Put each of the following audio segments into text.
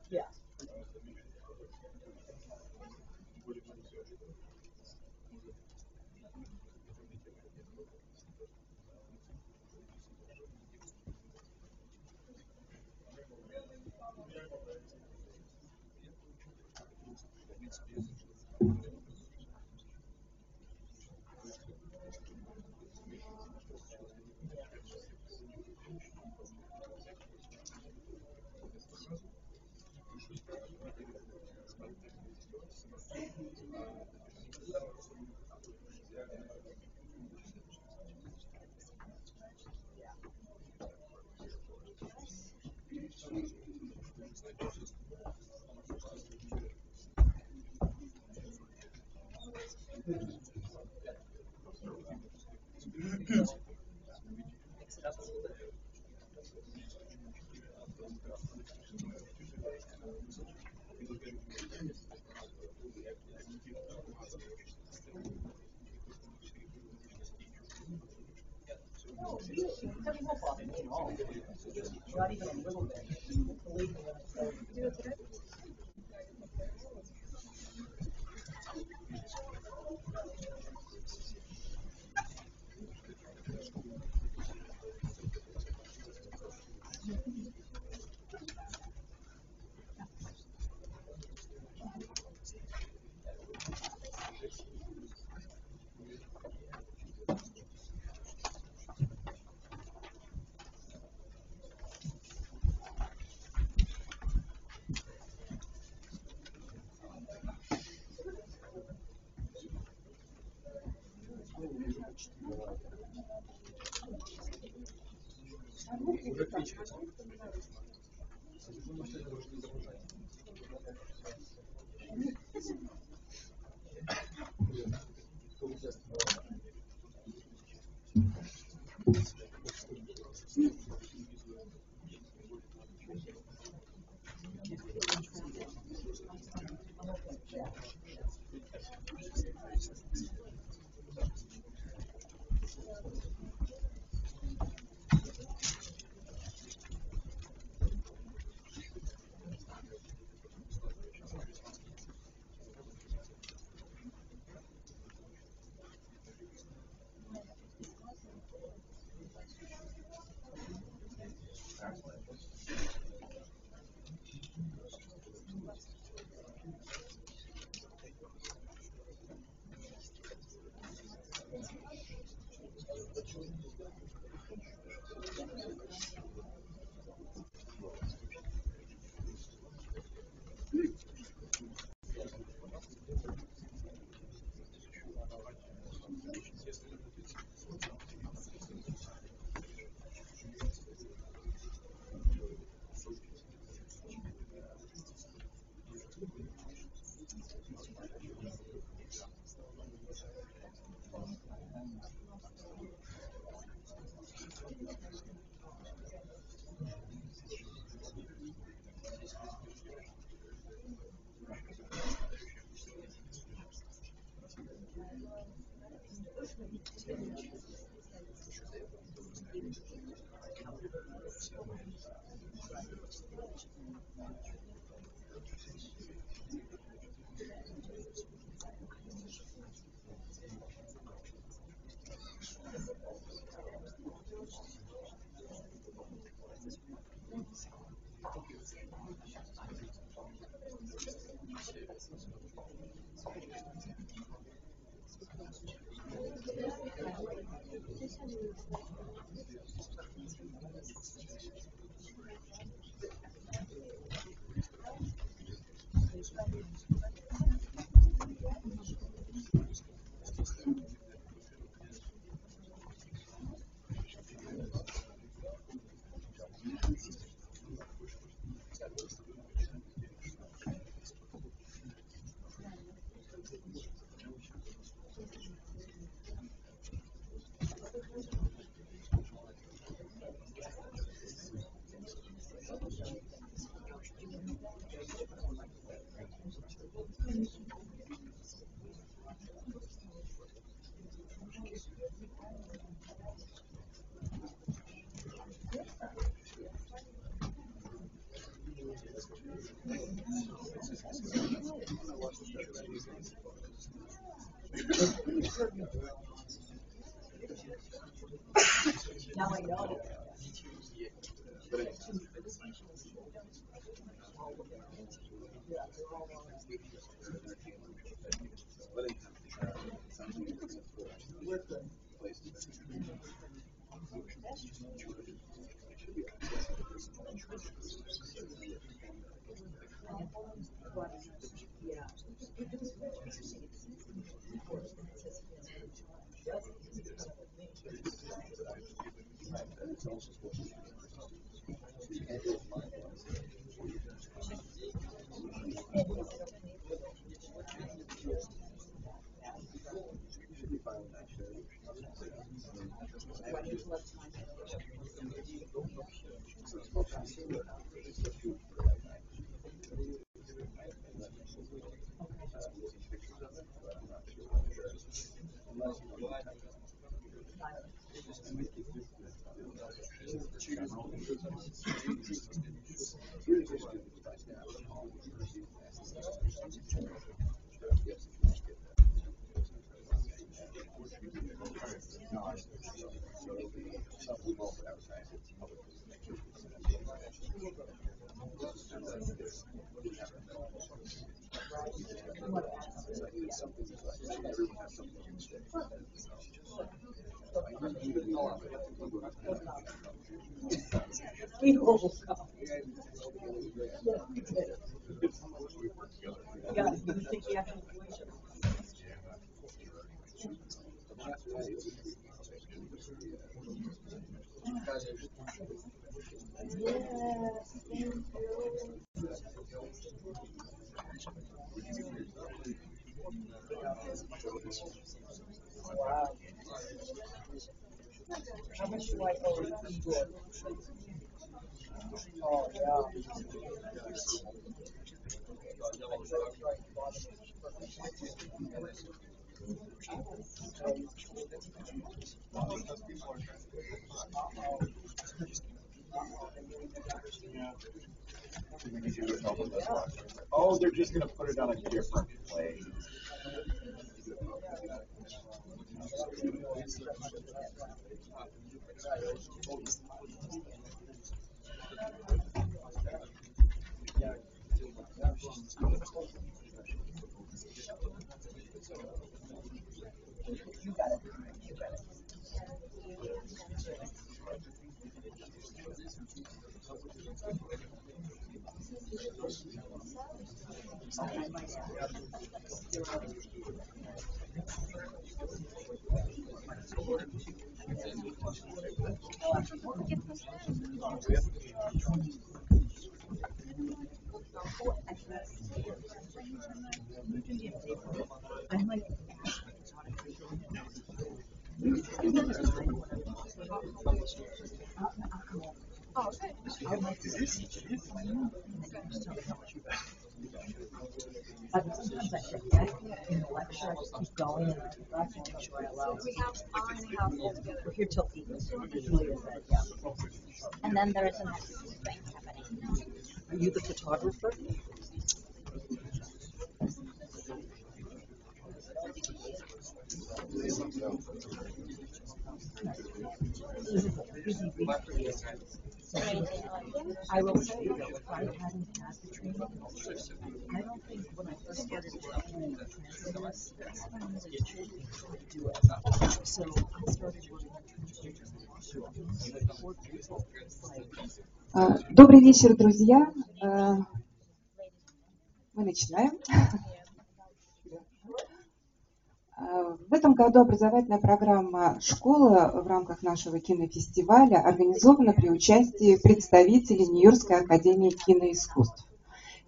Yeah. Not even a little bit. Believe me when I say. Do it today? Now I know it. We will come. Yes, we did. Yeah, you think you have to Wow. How much do I owe you? Oh, yeah. Oh, they're just going to put it on a different plate. You got it. You got it. I'm like, oh, okay. I'm like, sometimes I forget in the lecture, I just keep going and I have to make sure I allow. We have an hour and a half altogether. We're here till 8. Julia said, yeah. And then there is a next thing happening. Are you the photographer? Easy week for you. I will say that if I hadn't had the training, I don't think when I first started working with translators, I wanted to do it. So I started working with Добрый вечер, друзья. Мы начинаем. В этом году образовательная программа «Школа» в рамках нашего кинофестиваля организована при участии представителей Нью-Йоркской академии киноискусств.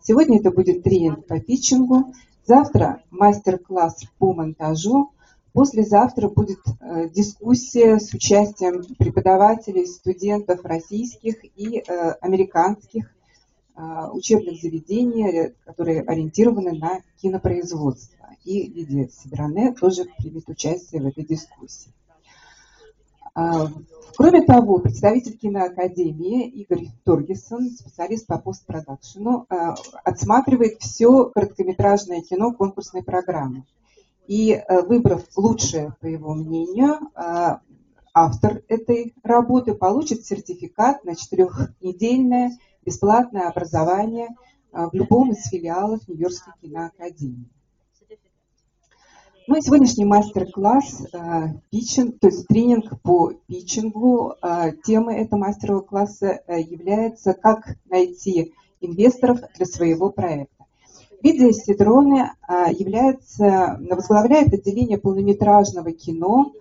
Сегодня это будет тренинг по питчингу, завтра мастер-класс по монтажу, послезавтра будет дискуссия с участием преподавателей, студентов российских и американских учебных заведений, которые ориентированы на кинопроизводство. И Лидия Седроне тоже примет участие в этой дискуссии. Кроме того, представитель киноакадемии Игорь Торгессон, специалист по постпродакшену, отсматривает все короткометражное кино конкурсной программы. И выбрав лучшее, по его мнению, автор этой работы получит сертификат на 4-недельное бесплатное образование в любом из филиалов Нью-Йоркской киноакадемии. Ну и сегодняшний мастер-класс питчинг, то есть тренинг по питчингу. Темой этого мастер-класса является «Как найти инвесторов для своего проекта». Лидия Седроне возглавляет отделение полнометражного кино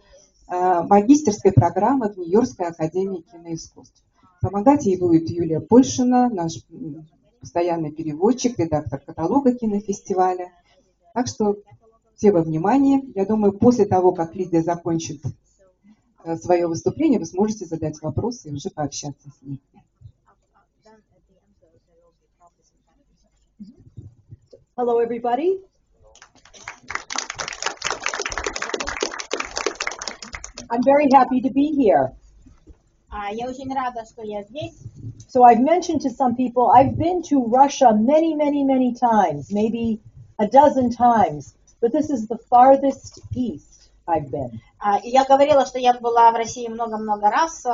магистерской программы в Нью-Йоркской академии киноискусств. Помогать ей будет Юлия Польшина, наш постоянный переводчик, редактор каталога кинофестиваля. Так что все во внимание. Я думаю, после того, как Лидия закончит свое выступление, вы сможете задать вопросы и уже пообщаться с ней. Hello, everybody. I'm very happy to be here. Я очень рада, что я здесь. So I've mentioned to some people, I've been to Russia many, many, many times, maybe a dozen times, but this is the farthest east I've been. И я говорила, что я была в России много-много раз,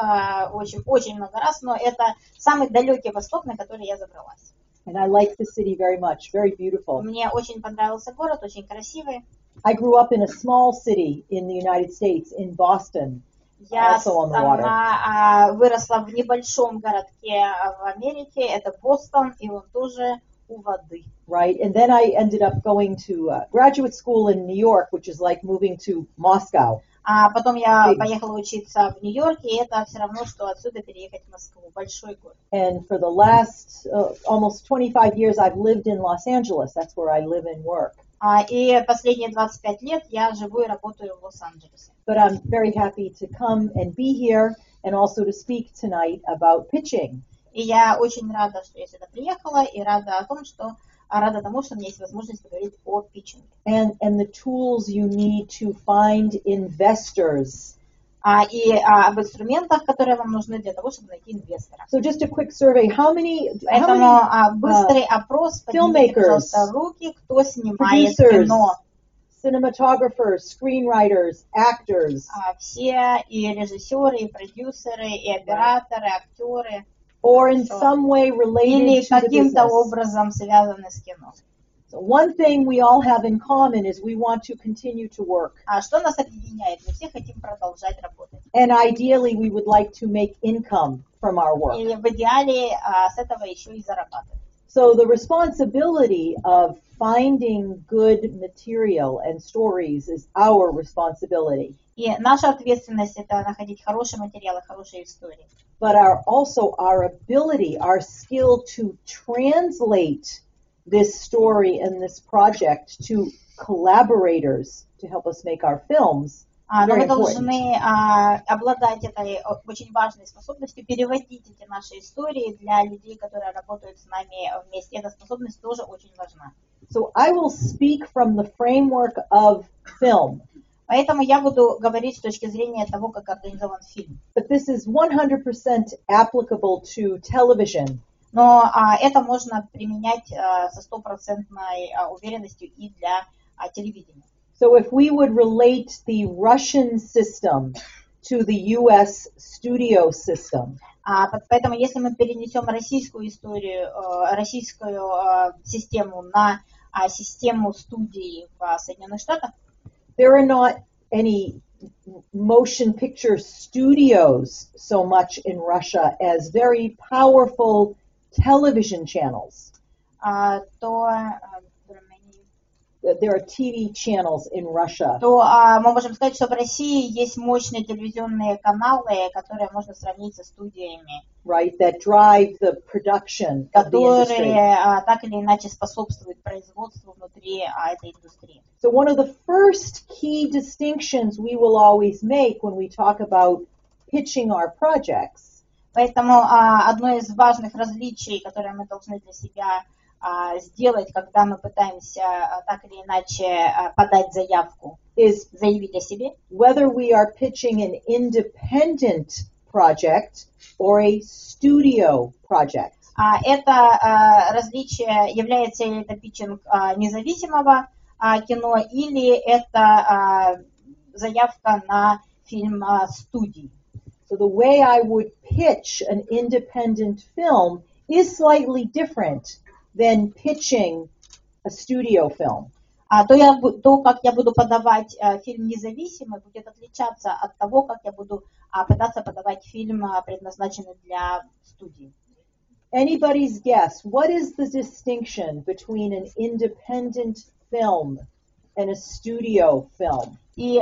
очень много раз, но это самый далекий восток, на который я забралась. And I like the city very much, very beautiful. Мне очень понравился город, очень красивый. I grew up in a small city in the United States, in Boston, Я also on the water. сама выросла в небольшом городке в Америке, это Бостон, и он тоже у воды. Right, and then I ended up going to graduate school in New York, which is like moving to Moscow. А потом я поехала учиться в Нью-Йорк, и это все равно, что отсюда переехать в Москву, большой город. And for the last almost 25 years, I've lived in Los Angeles. That's where I live and work. И последние 25 лет я живу и работаю в Лос-Анджелесе. But I'm very happy to come and be here and also to speak tonight about pitching. И я очень рада, что я сюда приехала, и рада тому, что у меня есть возможность поговорить о питчинге. And the tools you need to find investors. И об инструментах, которые вам нужны для того, чтобы найти инвестора. So just a quick survey. How many быстрый опрос, поднимите, пожалуйста, руки, кто снимает кино. Cinematographers, screenwriters, actors. Все и режиссеры, и продюсеры, и операторы, актеры. Or in some way related или to the каким-то business. образом связаны с кино. So one thing we all have in common is we want to continue to work. Что нас объединяет? Мы все хотим продолжать работать. And ideally we would like to make income from our work. И в идеале с этого еще и зарабатывать. So the responsibility of finding good material and stories is our responsibility. И наша ответственность это находить хорошие материалы, хорошие истории. But also our ability, our skill to translate this story and this project to collaborators to help us make our films. Но мы должны обладать этой очень важной способностью переводить эти наши истории для людей, которые работают с нами вместе. Эта способность тоже очень важна. So I will speak from the framework of film. Поэтому я буду говорить с точки зрения того, как организован фильм. But this is 100% applicable to television. Но это можно применять со стопроцентной уверенностью и для телевидения. So if we would relate the Russian system to the US studio system. Поэтому если мы перенесем российскую историю, российскую систему на систему студии в Соединенных Штатах, there are not any motion picture studios so much in Russia as very powerful television channels. There are TV channels in Russia. То мы можем сказать, что в России есть мощные телевизионные каналы, которые можно сравнить со студиями, right, that drive the production of the industry. Которые так или иначе способствуют производству внутри этой индустрии. So one of the first key distinctions we will always make when we talk about pitching our projects. Поэтому одно из важных различий, которые мы должны для себя сделать, когда мы пытаемся так или иначе подать заявку, is заявить о себе, whether we are pitching an independent project or a studio project. Это различие, является ли это питчинг независимого кино или это заявка на фильм студии. So the way I would pitch an independent film is slightly different than pitching a studio film. То, как я буду подавать фильм независимый, будет отличаться от того, как я буду пытаться подавать фильм, предназначенный для студии. Anybody's guess, what is the distinction between an independent film and a studio film? И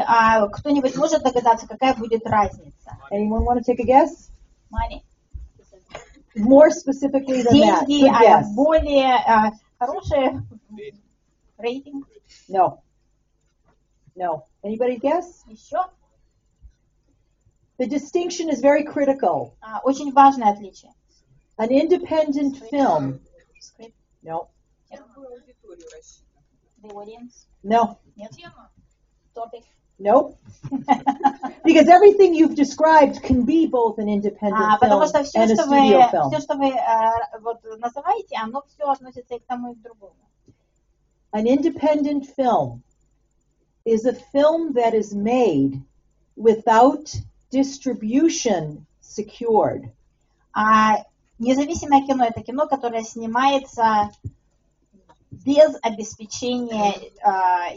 кто-нибудь может догадаться, какая будет разница? Anyone want to take a guess? Money. More specifically than that. Деньги, Good guess. более хорошие рейтинг. No. No. Anybody guess? Еще The distinction is very critical. очень важное отличие. An independent film. No. The audience. No. Нет. Topic. Nope. Because everything you've described can be both an independent film Потому что все, and a что studio film. вы вот называете, оно все относится и к тому, и к другому. An independent film is a film that is made without distribution secured. Независимое кино — это кино, которое снимается без обеспечения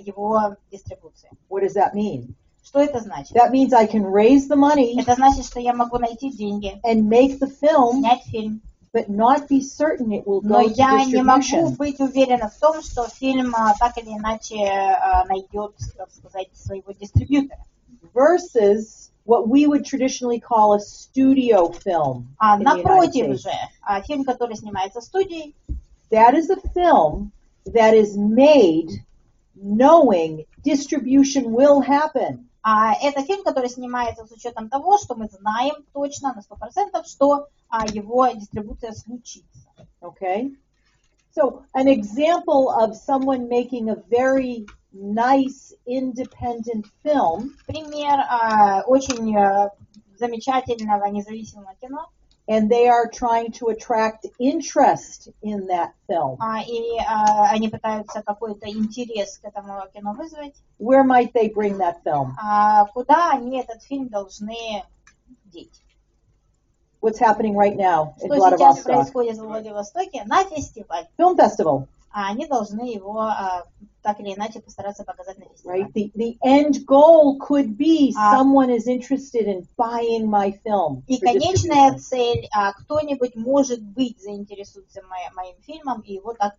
его дистрибуции. What does that mean? Что это значит? That means I can raise the money Это значит, что я могу найти деньги, and make the film, снять фильм, but not be certain it will но go to я не могу distribution. быть уверена в том, что фильм так или иначе найдет, так сказать, своего дистрибьютора. Versus what we would traditionally call a studio film in the United Напротив States. же, фильм, который снимается в студии, That is a film that is made knowing distribution will happen. это фильм, который снимается с учетом того, что мы знаем точно на 100%, что его дистрибуция случится. Okay? So, an example of someone making a very nice independent film Пример очень замечательного независимого кино, and they are trying to attract interest in that film. И они пытаются какой-то интерес к этому кино вызвать. Where might they bring that film? Куда они этот фильм должны деть? What's happening right now in Что сейчас Vladivostok? происходит в Владивостоке на фестиваль? Film festival, Они должны его так или иначе постараться показать на фестивале. right? The end goal could be someone is interested in buying my film. И for конечная distribution. цель, кто-нибудь, может быть, заинтересуется моим фильмом, и его так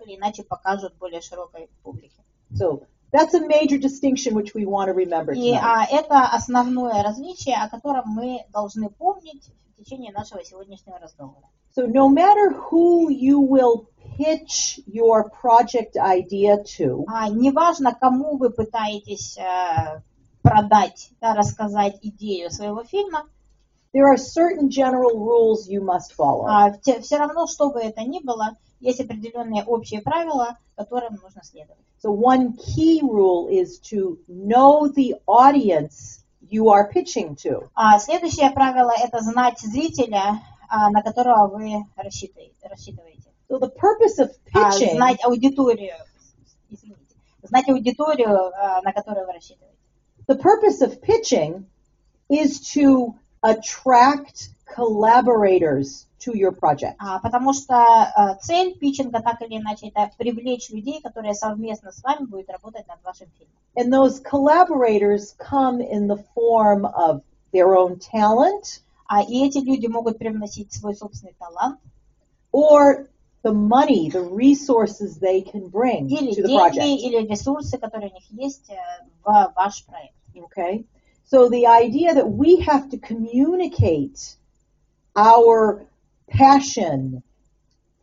или иначе покажут более широкой публике. So that's a major distinction which we want to remember И tonight. это основное различие, о котором мы должны помнить в течение нашего сегодняшнего разговора. So no matter who you will pitch your project idea to, Неважно, кому вы пытаетесь продать, рассказать идею своего фильма, there are certain general rules you must follow. все равно, что бы это ни было, есть определенные общие правила, которым нужно следовать. So one key rule is to know the audience you are pitching to. Следующее правило – это знать зрителя, на которого вы рассчитываете. So the purpose of pitching Знать аудиторию, на которую вы рассчитываете. The purpose of pitching is to attract collaborators to your project. Потому что цель питчинга, так или иначе, это привлечь людей, которые совместно с вами будут работать над вашим фильмом. And those collaborators come in the form of their own talent И эти люди могут привносить свой собственный талант, or the money, the resources they can bring или to the деньги, project. или ресурсы, которые у них есть в ваш проект. Okay? So the idea that we have to communicate our passion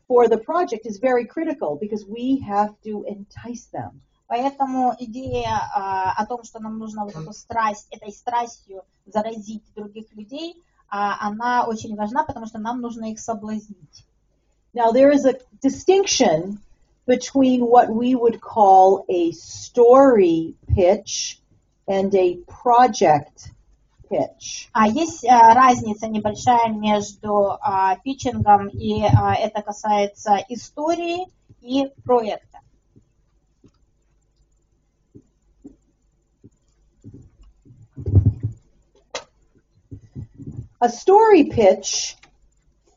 for the project is very critical because we have to entice them. Поэтому идея о том, что нам нужно вот эту страсть, этой страстью заразить других людей, она очень важна, потому что нам нужно их соблазнить. Now there is a distinction between what we would call a story pitch and a project pitch. Есть разница небольшая между питчингом, и это касается истории и проекта. A story pitch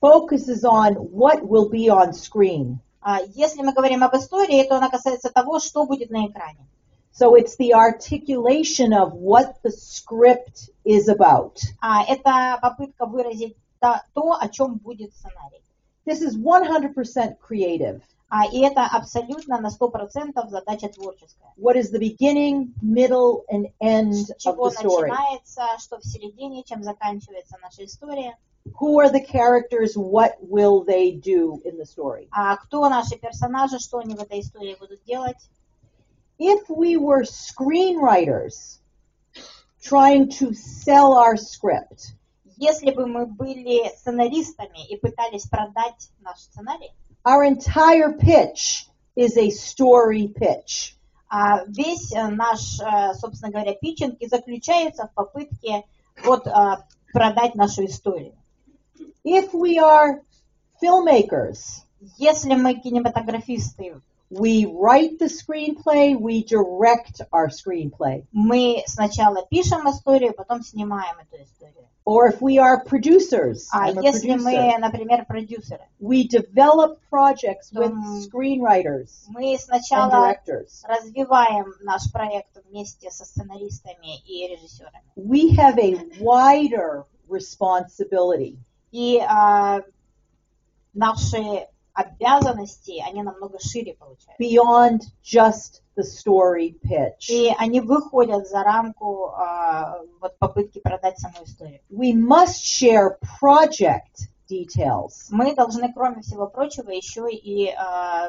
focuses on what will be on screen. Если мы говорим об истории, то она касается того, что будет на экране. So it's the articulation of what the script is about. Это попытка выразить то, о чем будет сценарий. This is 100% creative. И это абсолютно на 100% задача творческая. What is the beginning, middle, and end С of чего the story? начинается, что в середине, чем заканчивается наша история. Who are the characters? What will they do in the story? Кто наши персонажи, что они в этой истории будут делать. If we were screenwriters trying to sell our script, Если бы мы были сценаристами и пытались продать наш сценарий, our entire pitch is a story pitch. весь наш, собственно говоря, питчинг и заключается в попытке продать нашу историю. If we are filmmakers, Если мы кинематографисты, we write the screenplay, we direct our screenplay. мы сначала пишем историю, потом снимаем эту историю. Or if we are producers, I'm a Если producer, мы, например, продюсеры, we develop projects with Там screenwriters мы and сначала directors. развиваем наш проект вместе со сценаристами и режиссерами. We have a wider responsibility. И наши обязанности, они намного шире получаются. Beyond just the story pitch. И они выходят за рамку попытки продать саму историю. We must share project details. Мы должны, кроме всего прочего, еще и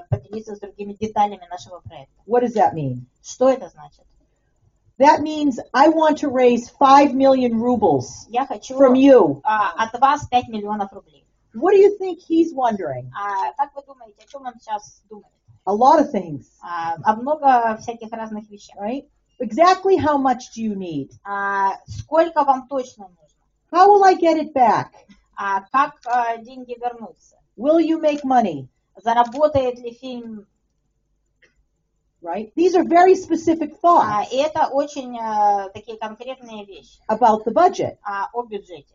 поделиться с другими деталями нашего проекта. What does that mean? Что это значит? That means I want to raise 5 million rubles Я хочу from you. от вас 5 миллионов рублей. What do you think he's wondering? Как вы думаете, о чем он сейчас думает? A lot of things, О много всяких разных вещах. right? Exactly how much do you need? Сколько вам точно нужно? How will I get it back? Как деньги вернутся? Will you make money? Заработает ли фильм? Right? These are very specific thoughts И это очень такие конкретные вещи about the budget о бюджете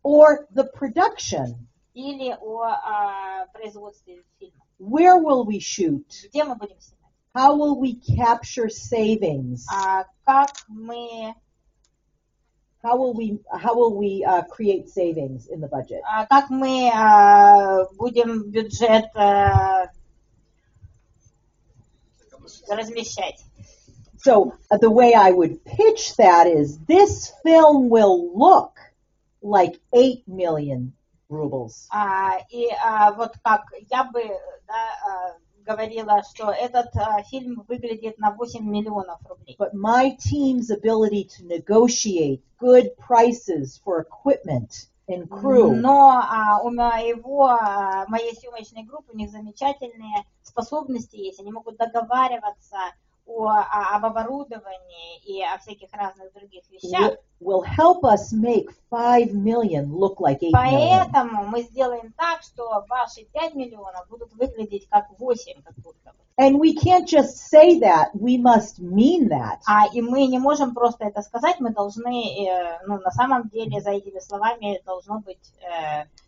or the production. или о производстве фильма. Where will we shoot? Где мы будем снимать? How will we capture savings? Как мы How will we create savings in the budget? Как мы будем бюджет размещать? So the way I would pitch that is this film will look like 8 million rubles. И вот как я бы говорила, что этот фильм выглядит на 8 миллионов рублей. But my team's ability to negotiate good prices for equipment and crew Но у моей съемочной группы, у них замечательные способности есть. Они могут договариваться об оборудовании и о всяких разных других вещах. will help us make 5 million look like 8 million. Поэтому мы сделаем так, что ваши 5 миллионов будут выглядеть как 8, как будто бы. And we can't just say that, we must mean that. И мы не можем просто это сказать, мы должны, на самом деле за этими словами должно быть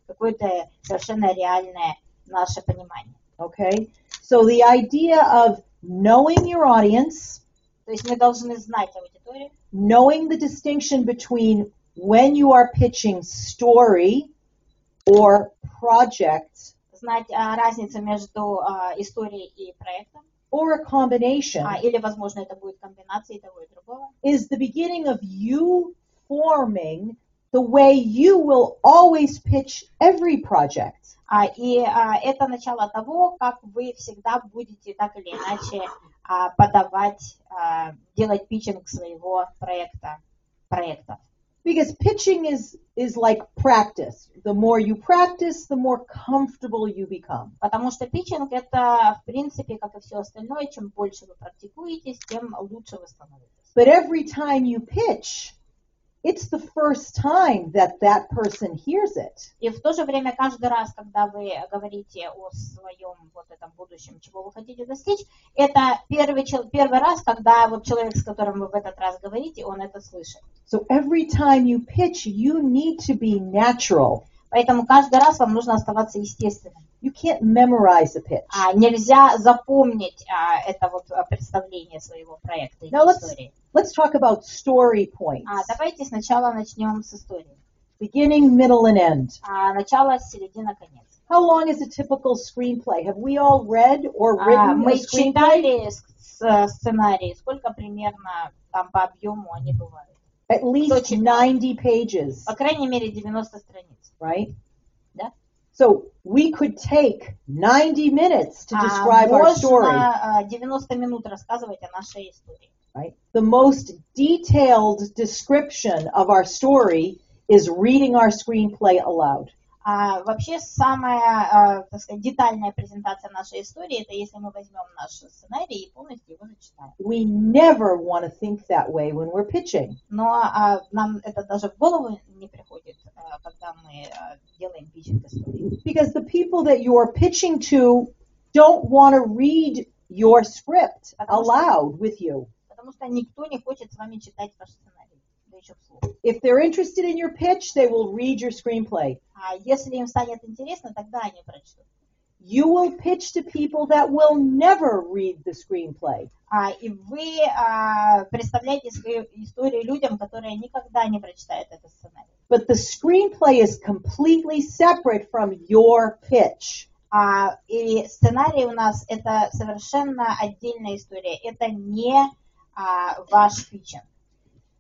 какое-то совершенно реальное наше понимание. Okay? So the idea of knowing your audience, То есть мы должны знать аудиторию, knowing the distinction between when you are pitching story or project знать разницу между историей и проектом, or a combination или, возможно, это будет комбинация того и другого, is the beginning of you forming the way you will always pitch every project. И это начало того, как вы всегда будете так или иначе подавать, делать питчинг своего проекта. Because pitching is like practice. The more you practice, the more comfortable you become. Потому что питчинг это, в принципе, как и все остальное, чем больше вы практикуетесь, тем лучше вы становитесь. But every time you pitch, it's the first time that person hears it. И в то же время каждый раз, когда вы говорите о своем вот этом будущем, чего вы хотите достичь, это первый раз, когда вот человек, с которым вы в этот раз говорите, он это слышит. So every time you pitch, you need to be natural. Поэтому каждый раз вам нужно оставаться естественным. You can't memorize a pitch. Нельзя запомнить это вот представление своего проекта или истории. Let's talk about story points. Давайте сначала начнем с истории. Beginning, middle, and end. Начало, середина, конец. How long is a typical screenplay? Have we all read or written a Мы screenplay? читали сценарии, сколько примерно там по объему они бывают. At least 90 pages. По крайней мере 90 страниц. Right? Да? So we could take 90 minutes to describe our story. Можно 90 минут рассказывать о нашей истории. Right? The most detailed description of our story is reading our screenplay aloud. Вообще самая, так сказать, детальная презентация нашей истории, это если мы возьмем наш сценарий и полностью его зачитаем. We never want to think that way when we're pitching. Но нам это даже в голову не приходит, когда мы делаем питчинг истории. Because the people that you're pitching to don't want to read your script aloud with you. Потому что никто не хочет с вами читать ваш сценарий, да еще вслух. If they're interested in your pitch, they will read your screenplay. Если им станет интересно, тогда они прочтут. You will pitch to people that will never read the screenplay. И вы представляете свою историю людям, которые никогда не прочитают этот сценарий. But the screenplay is completely separate from your pitch. И сценарий у нас это совершенно отдельная история. Это не ваш питчинг.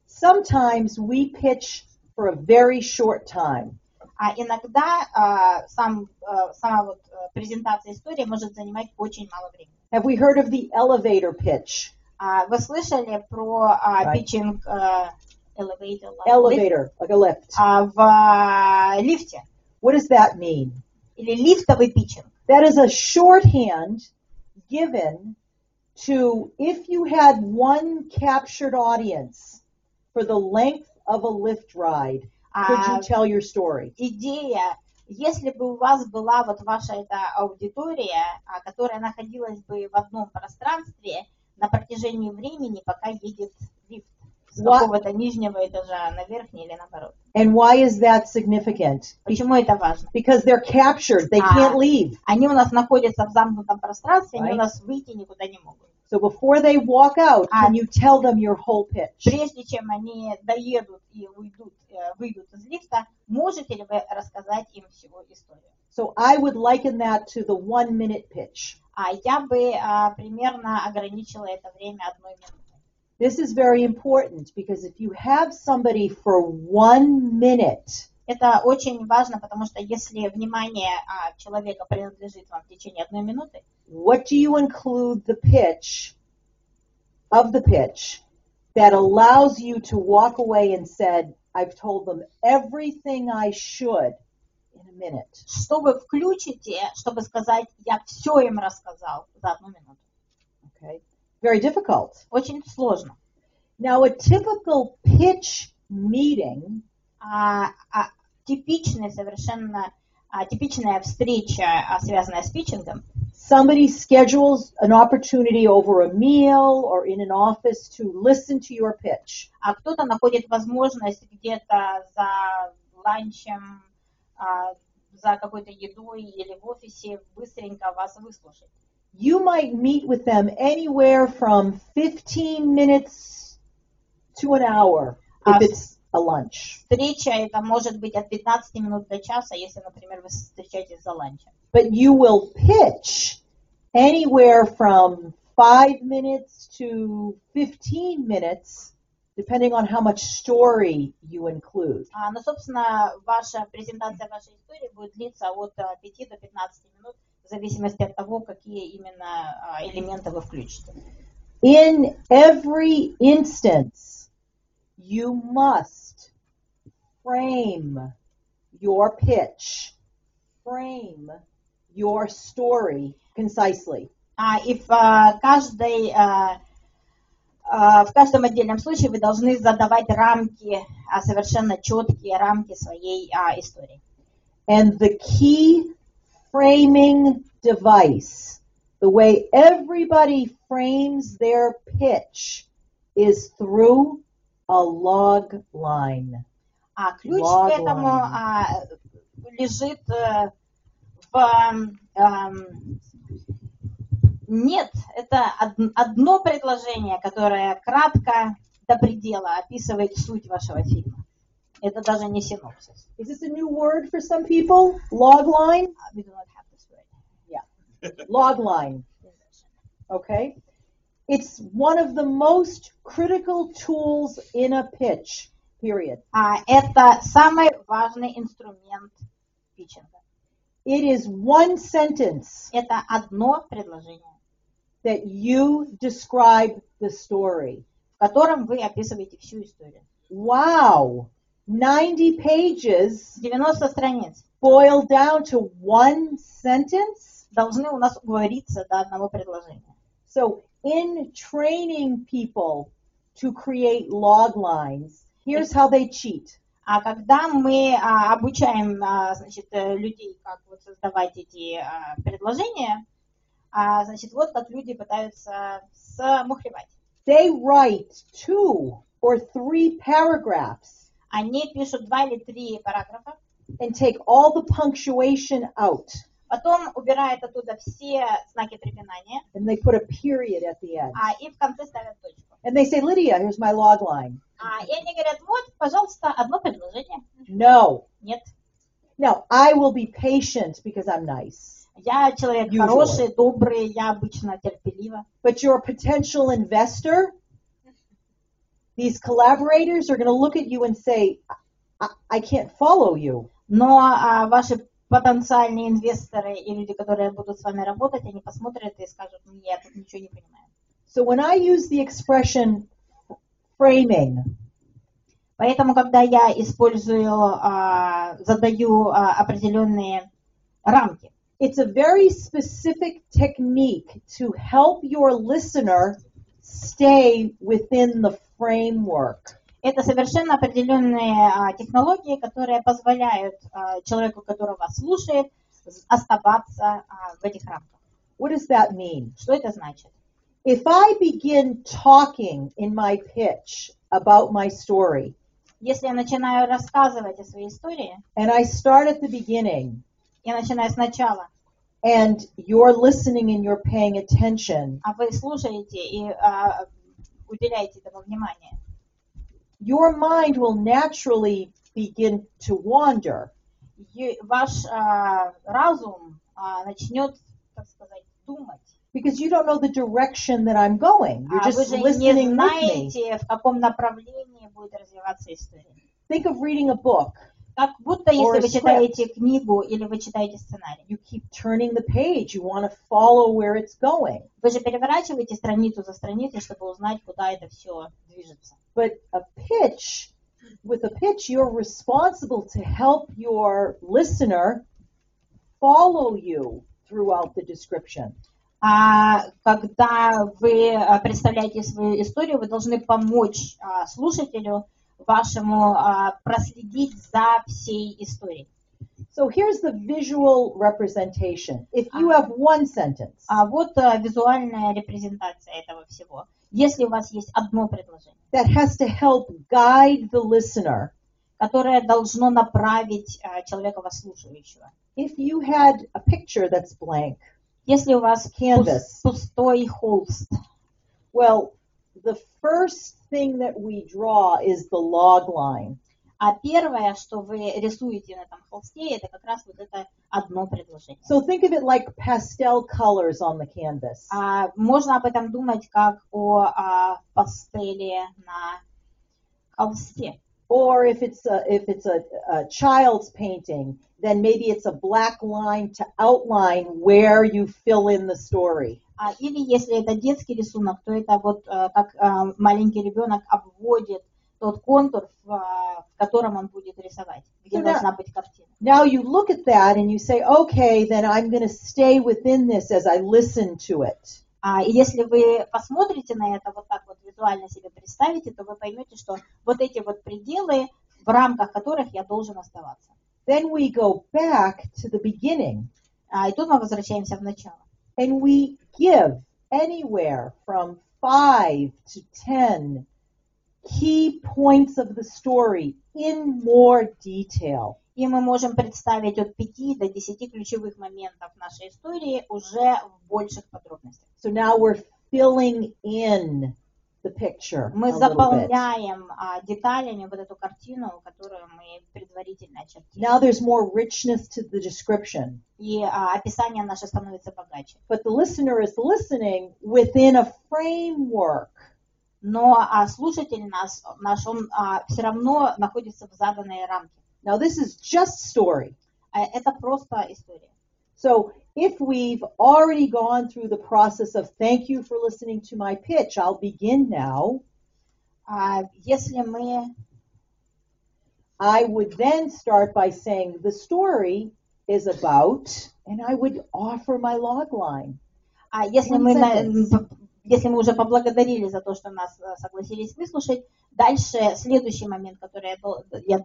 Sometimes we pitch for a very short time. Иногда сама вот презентация истории может занимать очень мало времени. Have we heard of the elevator pitch? Вы слышали про питчинг Elevator, like a lift. В лифте? What does that mean? Или лифтовый питчинг? That is a shorthand given to if you had one captured audience for the length of a lift ride, could you tell your story? Идея, если бы у вас была вот ваша эта аудитория, которая находилась бы в одном пространстве на протяжении времени, пока едет лифт с какого-то нижнего этажа на верхний или наоборот. And why is that significant? Почему это важно? Because they're captured, they can't leave. Они у нас находятся в замкнутом пространстве, они у нас выйти никуда не могут. So before they walk out, can you tell them your whole pitch? Прежде чем они доедут и выйдут из лифта, можете ли вы рассказать им всю историю? So I would liken that to the 1-minute pitch. Я бы примерно ограничила это время 1 минутой. This is very important because if you have somebody for 1 minute, это очень важно, потому что если внимание человека принадлежит вам в течение 1 минуты, what do you include the pitch that allows you to walk away and said, I've told them everything I should in a minute? Что вы включите, чтобы сказать, я все им рассказал за 1 минуту? Okay. Very difficult. Очень сложно. Now, a typical pitch meeting типичная встреча, связанная с питчингом. Somebody schedules an opportunity over a meal or in an office to listen to your pitch. Кто-то находит возможность где-то за ланчем, за какой-то едой или в офисе быстренько вас выслушать. You might meet with them anywhere from 15 minutes to an hour if it's a lunch. Встреча это может быть от 15 минут до часа, если, например, вы встречаетесь за ланчем. But you will pitch anywhere from 5 minutes to 15 minutes, depending on how much story you include. Но, собственно, ваша презентация вашей истории будет длиться от 5 до 15 минут, в зависимости от того, какие именно элементы вы включите. In every instance, you must frame your pitch, frame your story concisely. И в каждом отдельном случае вы должны задавать рамки, совершенно четкие рамки своей истории. And the key framing device, the way everybody frames their pitch, is through a log line. Ключ Log к этому line. лежит Нет, это одно предложение, которое кратко до предела описывает суть вашего фильма. Это даже не синопсис. Is this a new word for some people? Log line? We do not have this word. Yeah. Log line. Okay? It's one of the most critical tools in a pitch, period. Это самый важный инструмент питчинга. It is one sentence Это одно предложение, that you describe the story. в котором вы описываете всю историю. Wow! 90 pages 90 страниц boil down to one sentence? должны у нас уговориться до одного предложения. So, in training people to create log lines, here's how they cheat. А когда мы обучаем людей, как вот создавать эти предложения, значит, вот как люди пытаются смухлевать. They write 2 or 3 paragraphs Они пишут 2 или 3 параграфа, and take all the punctuation out. потом убирают оттуда все знаки препинания, And they put a period at the end. и в конце ставят точку. And they say, Lydia, here's my log line. И они говорят, вот, пожалуйста, одно предложение. No. Нет. Now, I will be patient because I'm nice. Я человек Usually. хороший, добрый, я обычно терпелива. But your potential investor, these collaborators are going to look at you and say, I can't follow you. Но ваши потенциальные инвесторы и люди, которые будут с вами работать, они посмотрят и скажут, я тут ничего не понимаю. So when I use the expression framing, Поэтому, когда я использую, задаю определенные рамки, it's a very specific technique to help your listener stay within the framework. это совершенно определенные технологии, которые позволяют человеку, который вас слушает, оставаться в этих рамках. What does that mean? Что это значит? If I begin talking in my pitch about my story, Если я начинаю рассказывать о своей истории, and I start at the beginning, я начинаю сначала, and you're listening and you're paying attention, а вы слушаете и уделяете этому внимание, your mind will naturally begin to wander. и ваш разум начнет, так сказать, думать. Because you don't know the direction that I'm going. You're Вы just же не listening with me. знаете, в каком направлении будет развиваться история. Think of reading a book. Как будто, Or если a вы читаете книгу или вы читаете сценарий. You keep turning the page. You want to follow where it's going. Вы же переворачиваете страницу за страницей, чтобы узнать, куда это все движется. But with a pitch, you're responsible to help your listener follow you throughout the description. Когда вы представляете свою историю, вы должны помочь слушателю вашему проследить за всей историей. So here's the visual representation. If you have one sentence, Вот визуальная репрезентация этого всего. Если у вас есть одно предложение, that has to help guide the listener. которое должно направить человека слушающего. If you had a picture that's blank, Если у вас Canvas. пустой холст, well, the first thing that we draw is the log line. первое, что вы рисуете на этом холсте, это как раз вот это одно предложение. So think of it like pastel colors on the canvas. Можно об этом думать как о пастели на холсте. Or if it's a child's painting, then maybe it's a black line to outline where you fill in the story. Или если это детский рисунок, то это вот как маленький ребенок обводит тот контур, в котором он будет рисовать, где должна быть картина. Now you look at that and you say, okay, then I'm going to stay within this as I listen to it. И если вы посмотрите на это, вот так вот визуально себе представите, то вы поймете, что вот эти вот пределы, в рамках которых я должен оставаться. Then we go back to the beginning. И тут мы возвращаемся в начало. And we give anywhere from 5 to 10 key points of the story in more detail. И мы можем представить от 5 до 10 ключевых моментов нашей истории уже в больших подробностях. So now we're filling in the picture. Мы заполняем деталями вот эту картину, которую мы предварительно очертили. Now there's more richness to the description. И описание наше становится богаче. But the listener is listening within a framework. Но слушатель наш он все равно находится в заданной рамке. Now this is just story. Это просто история. So if we've already gone through the process of thank you for listening to my pitch, I'll begin now. Если мы... I would then start by saying the story is about, and I would offer my log line. Если мы уже поблагодарили за то, что нас согласились выслушать, дальше следующий момент, который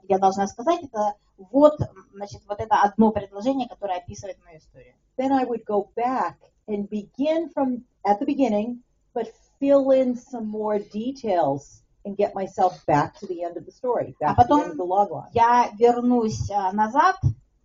я должна сказать, это вот это одно предложение, которое описывает мою историю. Then I would go back and begin from at the beginning, but fill in some more details and get myself back to the end of the story, back to the end of the log line. Я вернусь назад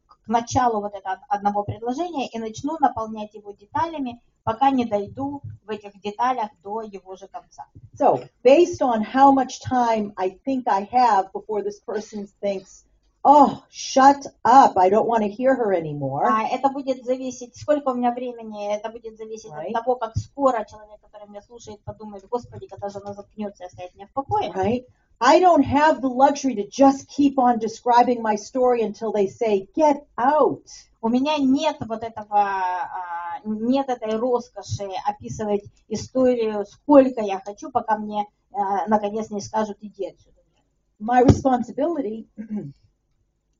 к началу вот этого одного предложения и начну наполнять его деталями, пока не дойду в этих деталях до его же конца. So, based on how much time I think I have before this person thinks, oh, shut up, I don't want to hear her anymore. Это будет зависеть, сколько у меня времени, это будет зависеть от того, как скоро человек, который меня слушает, подумает, господи, когда же она заткнется и оставит меня в покое. Right? I don't have the luxury to just keep on describing my story until they say, get out. У меня нет вот этого, нет этой роскоши описывать историю, сколько я хочу, пока мне, наконец, не скажут, иди отсюда. My responsibility,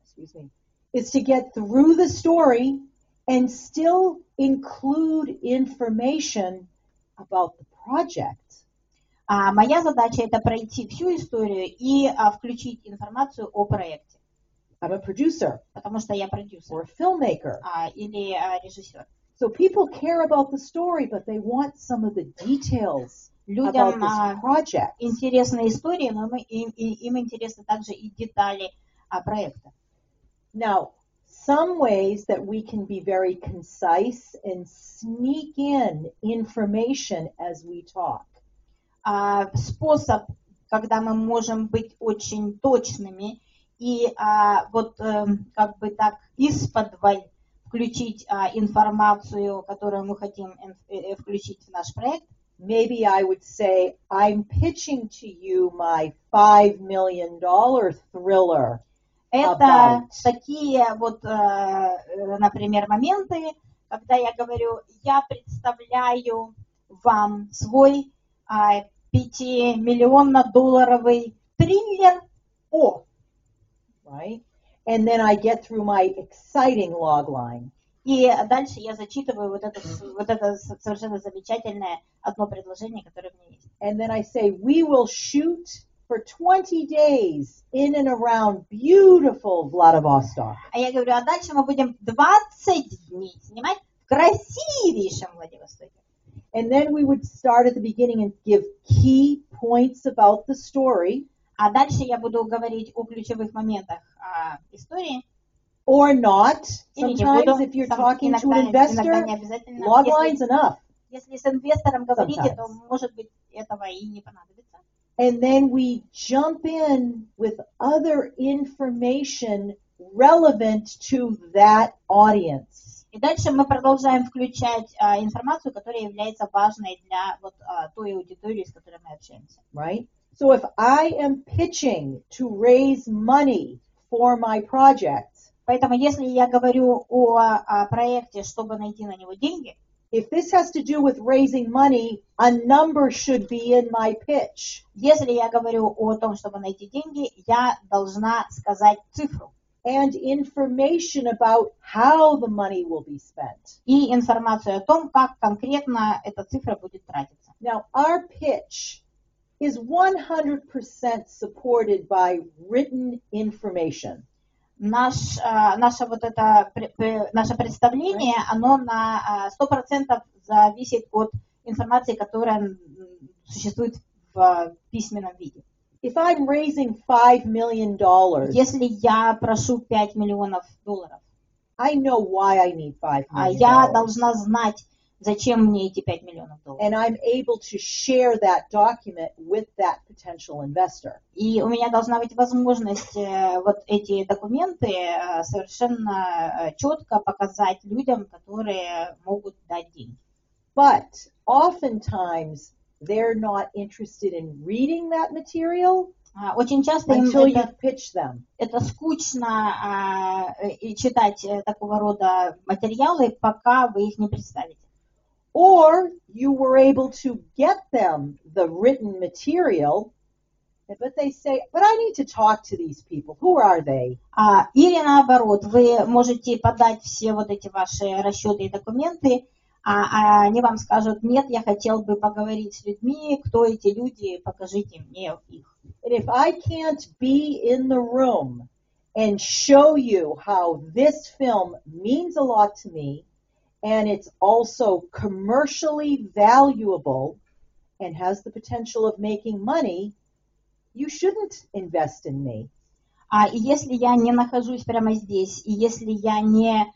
excuse me, is to get through the story and still include information about the project. Моя задача это пройти всю историю и включить информацию о проекте. I'm a producer, потому что я продюсер, or a filmmaker, или режиссер. So people care about the story, but they want some of the details Людям about this project. Интересны истории, но им интересны также и детали проекта. Now, some ways that we can be very concise and sneak in information as we talk. Способ, когда мы можем быть очень точными и как бы так исподволь включить информацию, которую мы хотим включить в наш проект. Maybe I would say, I'm pitching to you my $5 million thriller. Это такие вот, например, моменты, когда я говорю, я представляю вам свой $5-миллионно-долларовый триллер о. Right? And then I get through my exciting log line. И дальше я зачитываю вот это совершенно замечательное одно предложение, которое у меня есть. And then I say, we will shoot for 20 days in and around beautiful Vladivostok. А я говорю, дальше мы будем 20 дней снимать в красивейшем Владивостоке. And then we would start at the beginning and give key points about the story. А дальше я буду говорить о ключевых моментах истории. Or not. Sometimes if you're talking to an investor, log line's enough. Если с инвестором говорите, то, может быть, этого и не понадобится. And then we jump in with other information relevant to that audience. И дальше мы продолжаем включать информацию, которая является важной для вот той аудитории, с которой мы общаемся. Right? So if I am pitching to raise money for my project, поэтому если я говорю о проекте, чтобы найти на него деньги, If this has to do with raising money, a number should be in my pitch. Если я говорю о том, чтобы найти деньги, я должна сказать цифру. And information about how the money will be spent. И информацию о том, как конкретно эта цифра будет тратиться. Now, our pitch is 100% supported by written information. Наше представление, оно на 100% зависит от информации, которая существует в письменном виде. If I'm raising $5 million, Если я прошу $5 миллионов, I know why I need $5 million. Я должна знать, зачем мне эти $5 миллионов. And I'm able to share that document with that potential investor. И у меня должна быть возможность вот эти документы совершенно четко показать людям, которые могут дать деньги. But oftentimes they're not interested in reading that material Очень часто им until you pitch them. это скучно читать такого рода материалы, пока вы их не представите. Or you were able to get them the written material, but they say, but I need to talk to these people. Who are they? Или наоборот, вы можете подать все вот эти ваши расчеты и документы, а они вам скажут, нет, я хотел бы поговорить с людьми, кто эти люди, покажите мне их. And if I can't be in the room and show you how this film means a lot to me, and it's also commercially valuable and has the potential of making money, you shouldn't invest in me. И если я не нахожусь прямо здесь, и если я не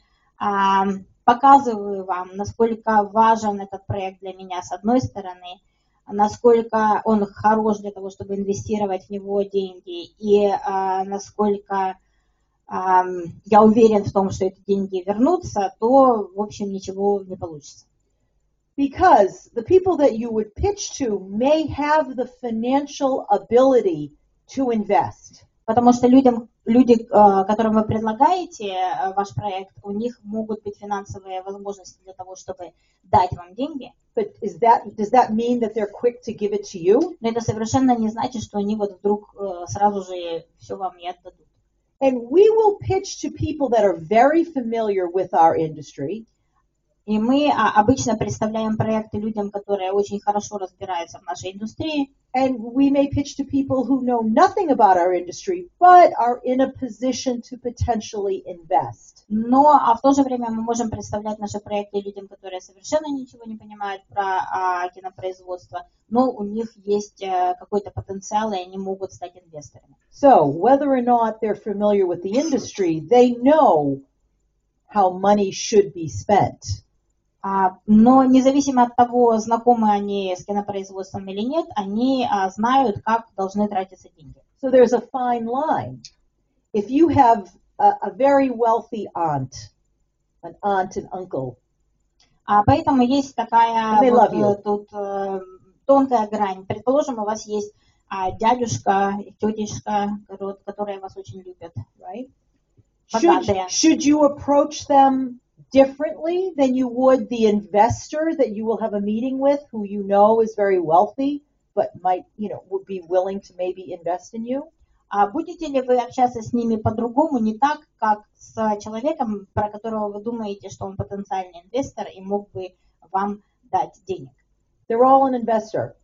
показываю вам, насколько важен этот проект для меня с одной стороны, насколько он хорош для того, чтобы инвестировать в него деньги, и насколько я уверен в том, что эти деньги вернутся, то, в общем, ничего не получится. Because the people that you would pitch to may have the financial ability to invest. Потому что люди, которым вы предлагаете ваш проект, у них могут быть финансовые возможности для того, чтобы дать вам деньги. But does that mean that they're quick to give it to you? Но это совершенно не значит, что они вот вдруг сразу же все вам и отдадут. And we will pitch to people that are very familiar with our industry. И мы обычно представляем проекты людям, которые очень хорошо разбираются в нашей индустрии. And we may pitch to people who know nothing about our industry, but are in a position to potentially invest. Но в то же время мы можем представлять наши проекты людям, которые совершенно ничего не понимают про кинопроизводство, но у них есть какой-то потенциал, и они могут стать инвесторами. So, whether or not they're familiar with the industry, they know how money should be spent. Но независимо от того, знакомы они с кинопроизводством или нет, они знают, как должны тратиться деньги. So there's a fine line. If you have a very wealthy aunt and uncle, Поэтому есть такая вот тут тонкая грань. Предположим, у вас есть дядюшка и тетечка, которые вас очень любят. right? Богатые. Should you approach them differently than you would the investor that you will have a meeting with, who you know is very wealthy, but might, would be willing to maybe invest in you? Будете ли вы общаться с ними по-другому, не так, как с человеком, про которого вы думаете, что он потенциальный инвестор и мог бы вам дать денег? They're all an investor,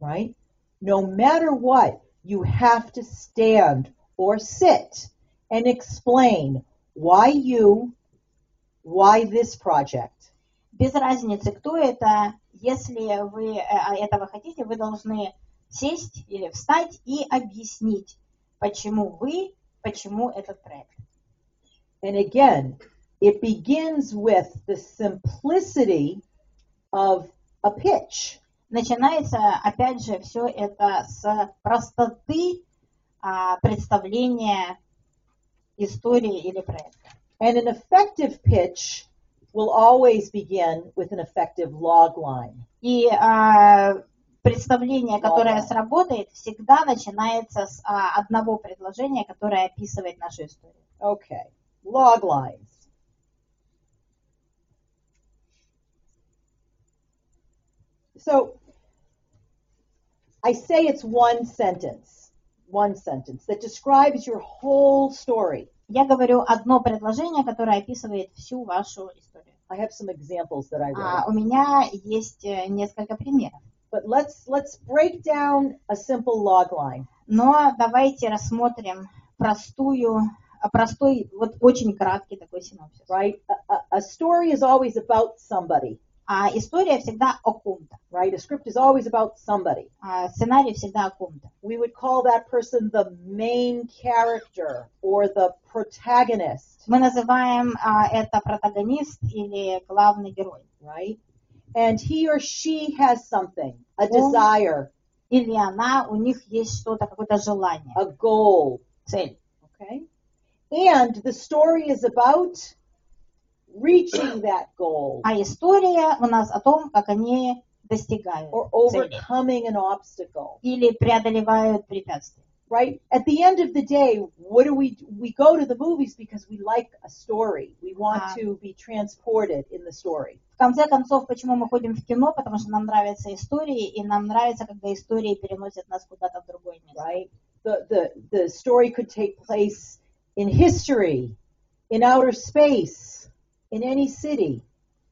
right? No matter what, you have to stand or sit and explain why this project. Без разницы, кто это, если вы этого хотите, вы должны сесть или встать и объяснить, почему этот проект. And again, it begins with the simplicity of a pitch. Начинается, опять же, все это с простоты представления истории или проекта. And an effective pitch will always begin with an effective log line. И представление, которое сработает, всегда начинается с одного предложения, которое описывает нашу историю. Okay, log lines. So I say it's one sentence that describes your whole story. Я говорю одно предложение, которое описывает всю вашу историю. I have some examples that I wrote. У меня есть несколько примеров. But let's break down a simple log line. Но давайте рассмотрим простой, вот очень краткий такой синопсис. Right? A story is always about somebody. А история всегда о ком-то. Right? A script is always about somebody. Сценарий всегда о ком-то. We would call that person the main character or the protagonist. Мы называем это протагонист или главный герой. Right? And he or she has something, a desire. Или она, у них есть что-то, какое-то желание. A goal. Цель. Okay? And the story is about reaching that goal. А история у нас о том, как они достигают Or цели. overcoming an obstacle. Или преодолевают препятствия. Right? At the end of the day, what do? We go to the movies because we like a story. We want to be transported in the story. В конце концов, почему мы ходим в кино? Потому что нам нравятся истории, и нам нравится, когда истории переносят нас куда-то в другое место. Right? The story could take place in history, in outer space, in any city.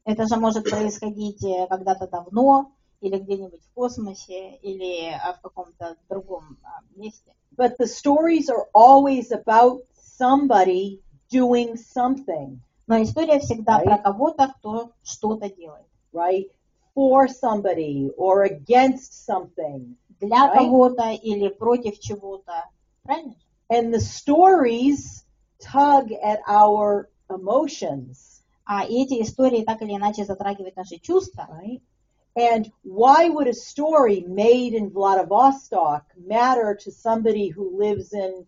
Это же может происходить когда-то давно, или где-нибудь в космосе, или в каком-то другом месте. But the stories are always about somebody doing something. Но история всегда про кого-то, кто что-то делает. Right? For somebody or against something. Для кого-то или против чего-то. Правильно? And the stories tug at our emotions. И эти истории так или иначе затрагивают наши чувства. Right? And why would a story made in Vladivostok matter to somebody who lives in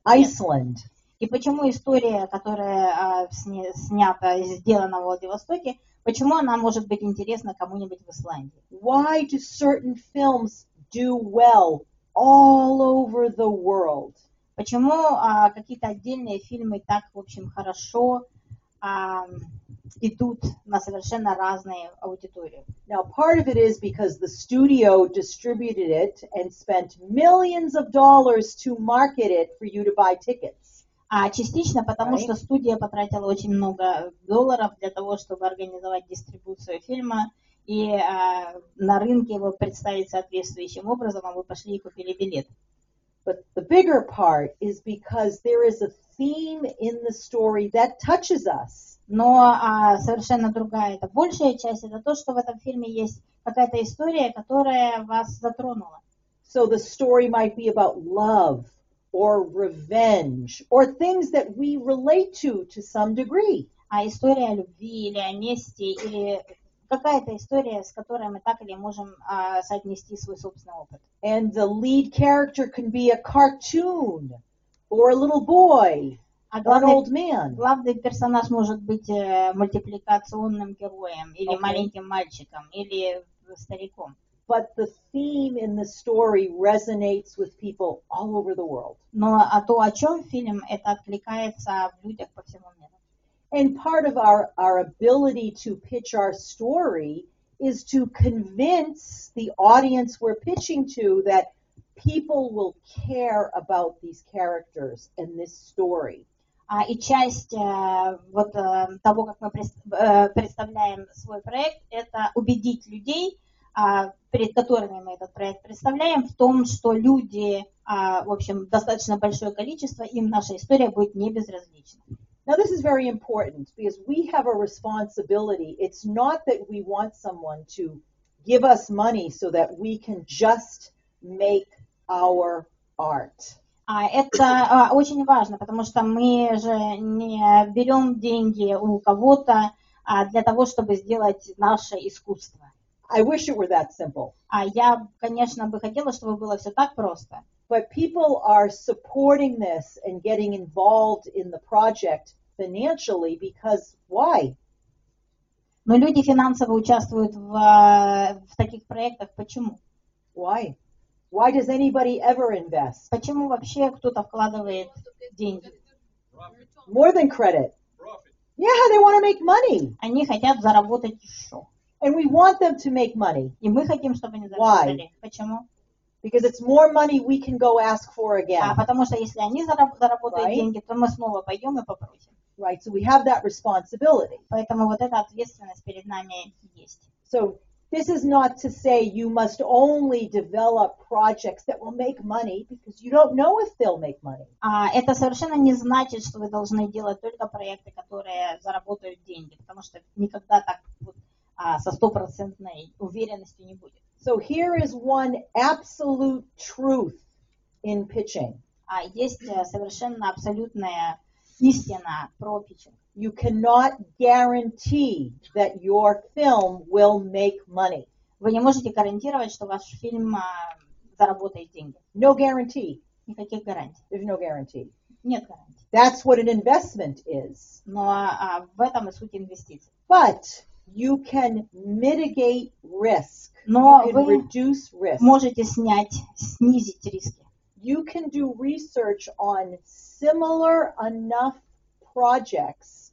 Iceland? И почему история, которая снята, сделана в Владивостоке, почему она может быть интересна кому-нибудь в Исландии? Why do certain films do well all over the world? Почему какие-то отдельные фильмы так, в общем, хорошо идут на совершенно разные аудитории? Now, part of it is because the studio distributed it and spent millions of dollars to market it for you to buy tickets. Частично потому, что студия потратила очень много долларов для того, чтобы организовать дистрибуцию фильма и на рынке его представить соответствующим образом, а вы пошли и купили билет. But the bigger part is because there is a theme in the story that touches us. Но совершенно другая, это большая часть, это то, что в этом фильме есть какая-то история, которая вас затронула. So the story might be about love or revenge or things that we relate to some degree. История о любви или о мести, или какая-то история, с которой мы так или можем соотнести свой собственный опыт. And the lead character can be a cartoon or a little boy. Главный персонаж может быть мультипликационным героем, или маленьким мальчиком, или стариком. But the theme in the story resonates with people all over the world. Но то, о чем фильм, это откликается в людях по всему миру. And part of our ability to pitch our story is to convince the audience we're pitching to that people will care about these characters and this story. И часть вот того, как мы представляем свой проект, это убедить людей, перед которыми мы этот проект представляем, в том, что люди, в общем, достаточно большое количество, им наша история будет не безразлична. Now this is very important because we have a responsibility. It's not that we want someone to give us money so that we can just make our art. Это очень важно, потому что мы же не берем деньги у кого-то для того, чтобы сделать наше искусство. I wish it were that simple. Я, конечно, бы хотела, чтобы было все так просто. But people are supporting this and getting involved in the project financially because why? Но люди финансово участвуют в таких проектах. Почему? Why? Why does anybody ever invest? Почему вообще кто-то вкладывает деньги? More than credit. Yeah, they want to make money. Они хотят заработать еще. And we want them to make money И мы хотим, чтобы они заработали. Почему? because it's more money we can go ask for again. Потому что если они заработают Right. деньги, то мы снова пойдем и попросим. Right? So we have that responsibility. Поэтому вот эта ответственность перед нами есть. So this is not to say you must only develop projects that will make money because you don't know if they'll make money. Это совершенно не значит, что вы должны делать только проекты, которые заработают деньги, потому что никогда так вот, со стопроцентной уверенностью не будет. So here is one absolute truth in pitching. Есть совершенно абсолютная истина про питчинг. You cannot guarantee that your film will make money. Вы не можете гарантировать, что ваш фильм заработает деньги. No guarantee. Никаких гарантий. There's no guarantee. Нет гарантий. That's what an investment is. Но в этом и суть инвестиций. But you can mitigate risk. Но You can вы reduce risk. можете снизить риски. You can do research on similar enough projects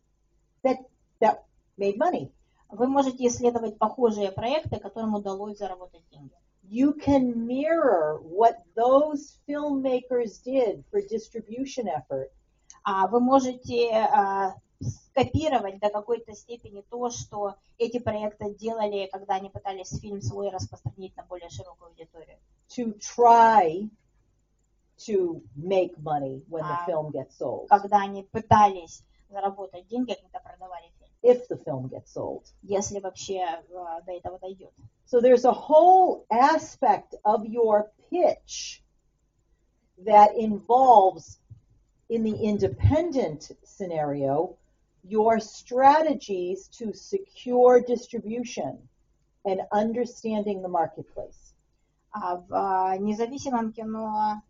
that made money. Вы можете исследовать похожие проекты, которым удалось заработать деньги. You can mirror what those filmmakers did for distribution effort. Вы можете скопировать до какой-то степени то, что эти проекты делали, когда они пытались фильм свой распространить на более широкую аудиторию. To try to make money when the film gets sold. Когда они пытались заработать деньги, когда продавали фильм. If the film gets sold. Если вообще до этого дойдет. So there's a whole aspect of your pitch that involves, in the independent scenario, your strategies to secure distribution and understanding the marketplace. В независимом кино,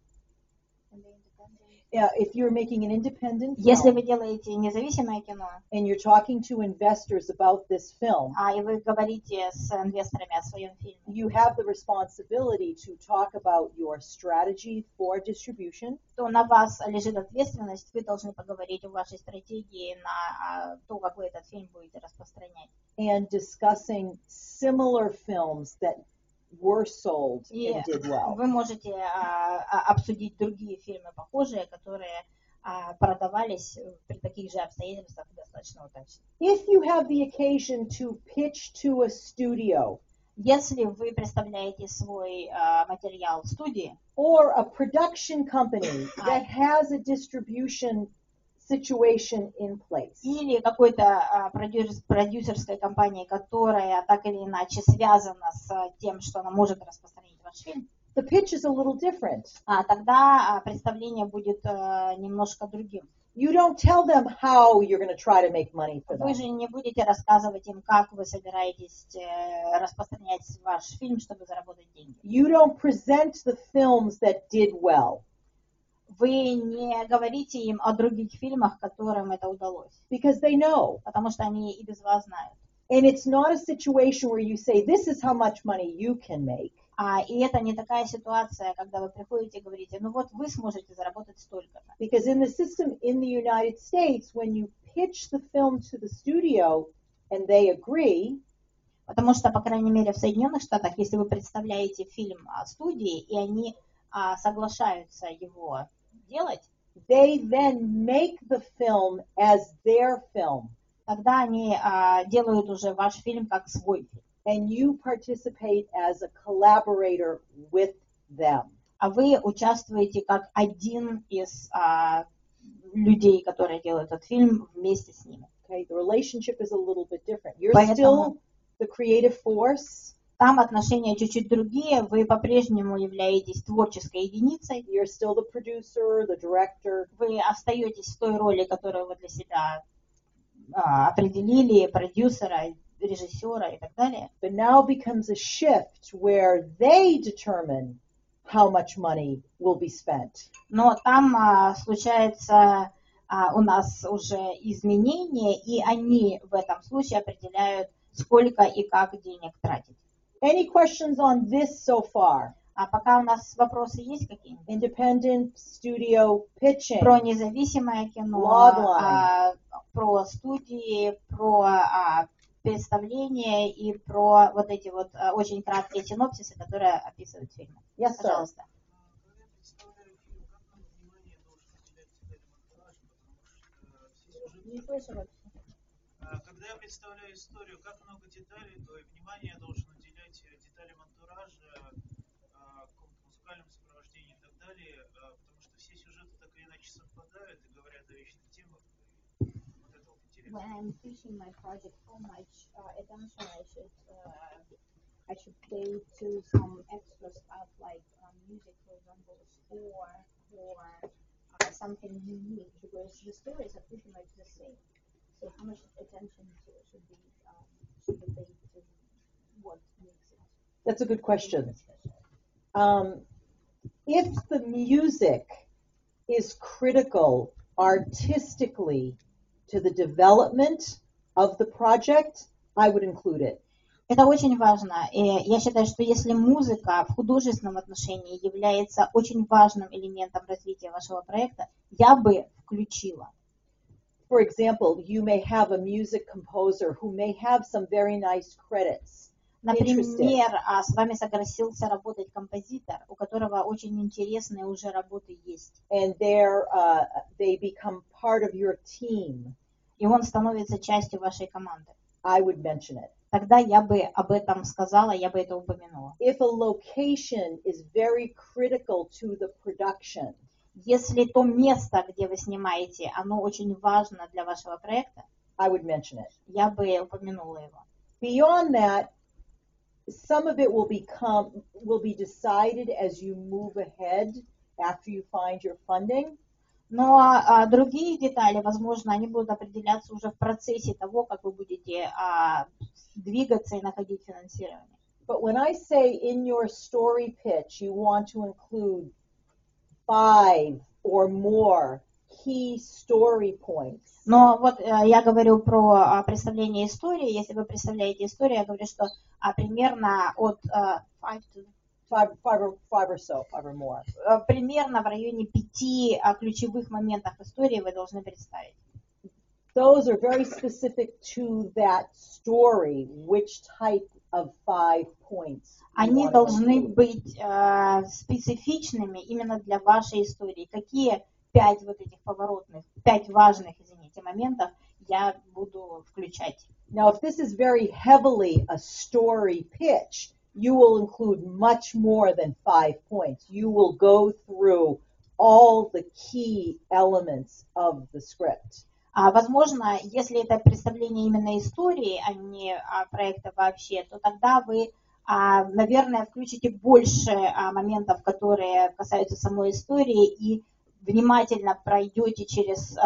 If you're making an independent если film вы делаете независимое кино, and you're talking to investors about this film, и вы говорите с инвесторами о своем фильме, you have the responsibility to talk about your strategy for distribution, то на вас лежит ответственность, вы должны поговорить о вашей стратегии на то, как вы этот фильм будете распространять. and discussing similar films that were sold И and did well. вы можете обсудить другие фильмы похожие, которые продавались при таких же обстоятельствах достаточно удачно. If you have the occasion to pitch to a studio Если вы представляете свой материал в студии, or a production company that has a distribution situation in place, или какой-то продюсерской компании, которая так или иначе связана с тем, что она может распространить ваш фильм, the pitch is a little different. тогда представление будет немножко другим. You don't tell them how you're going to try to make money for Вы them. же не будете рассказывать им, как вы собираетесь распространять ваш фильм, чтобы заработать деньги. You don't present the films that did well Вы не говорите им о других фильмах, которым это удалось, because they know. потому что они и без вас знают. And it's not a situation where you say, this is how much money you can make. И это не такая ситуация, когда вы приходите и говорите, ну вот вы сможете заработать столько-то. Because in the system in the United States, when you pitch the film to the studio and they agree, Потому что, по крайней мере, в Соединенных Штатах, если вы представляете фильм студии, и они соглашаются его делать, they then make the film as their film. тогда они делают уже ваш фильм как свой фильм. And you participate as a collaborator with them. А вы участвуете как один из людей, которые делают этот фильм, вместе с ними. Okay, the relationship is a little bit different. You're Поэтому still the creative force. там отношения чуть-чуть другие, вы по-прежнему являетесь творческой единицей, You're still the producer, the director. вы остаетесь в той роли, которую вы для себя определили, продюсера, режиссера и так далее. But now becomes a shift where they determine how much money will be spent. Но там случается у нас уже изменение, и они в этом случае определяют, сколько и как денег тратить. Any questions on this so far? Пока у нас вопросы есть какие-нибудь? Independent studio pitching. Про независимое кино, Logline. про студии, про представление и про вот эти вот очень краткие синопсисы, которые описывают фильмы. Yes, sir. Пожалуйста. Не слышу вообще. Когда я представляю историю, как много деталей, то и внимание я должен уделять деталям антуража, какому-то музыкальному сопровождению и так далее, потому что все сюжеты так или иначе совпадают и говорят о вечных темах. Вот это вот интересно. When I'm pitching my project, how much attention I should pay to some extra stuff like music, for example, score or something unique, because the stories are pretty much the same. So how much attention should be paid to what makes it? That's a good question. If the music is critical artistically to the development of the project, I would include it. Это очень важно. И я считаю, что если музыка в художественном отношении является очень важным элементом развития вашего проекта, я бы включила. For example, you may have a music composer who may have some very nice credits. Например, с вами согласился работать композитор, у которого очень интересные уже работы есть. And they become part of your team. И он становится частью вашей команды. I would mention it. Тогда я бы об этом сказала, я бы это упомянула. If a location is very critical to the production, если то место, где вы снимаете, оно очень важно для вашего проекта, I would mention it. Я бы упомянула его. Beyond that, some of it will be decided as you move ahead after you find your funding. Но другие детали, возможно, они будут определяться уже в процессе того, как вы будете двигаться и находить финансирование. But when I say in your story pitch you want to include 5 or more key story points. Но вот я говорю про представление истории. Если вы представляете историю, я говорю, что примерно от 5 or more. Примерно в районе 5 ключевых моментов истории вы должны представить. Those are very specific to that story, which type of 5 points. Они должны быть специфичными именно для вашей истории. Какие 5 вот этих поворотных, 5 важных, моментов я буду включать. Now, if this is very heavily a story pitch, you will include much more than 5 points. You will go through all the key elements of the script. Возможно, если это представление именно истории, а не проекта вообще, то тогда вы, наверное, включите больше моментов, которые касаются самой истории, и внимательно пройдете через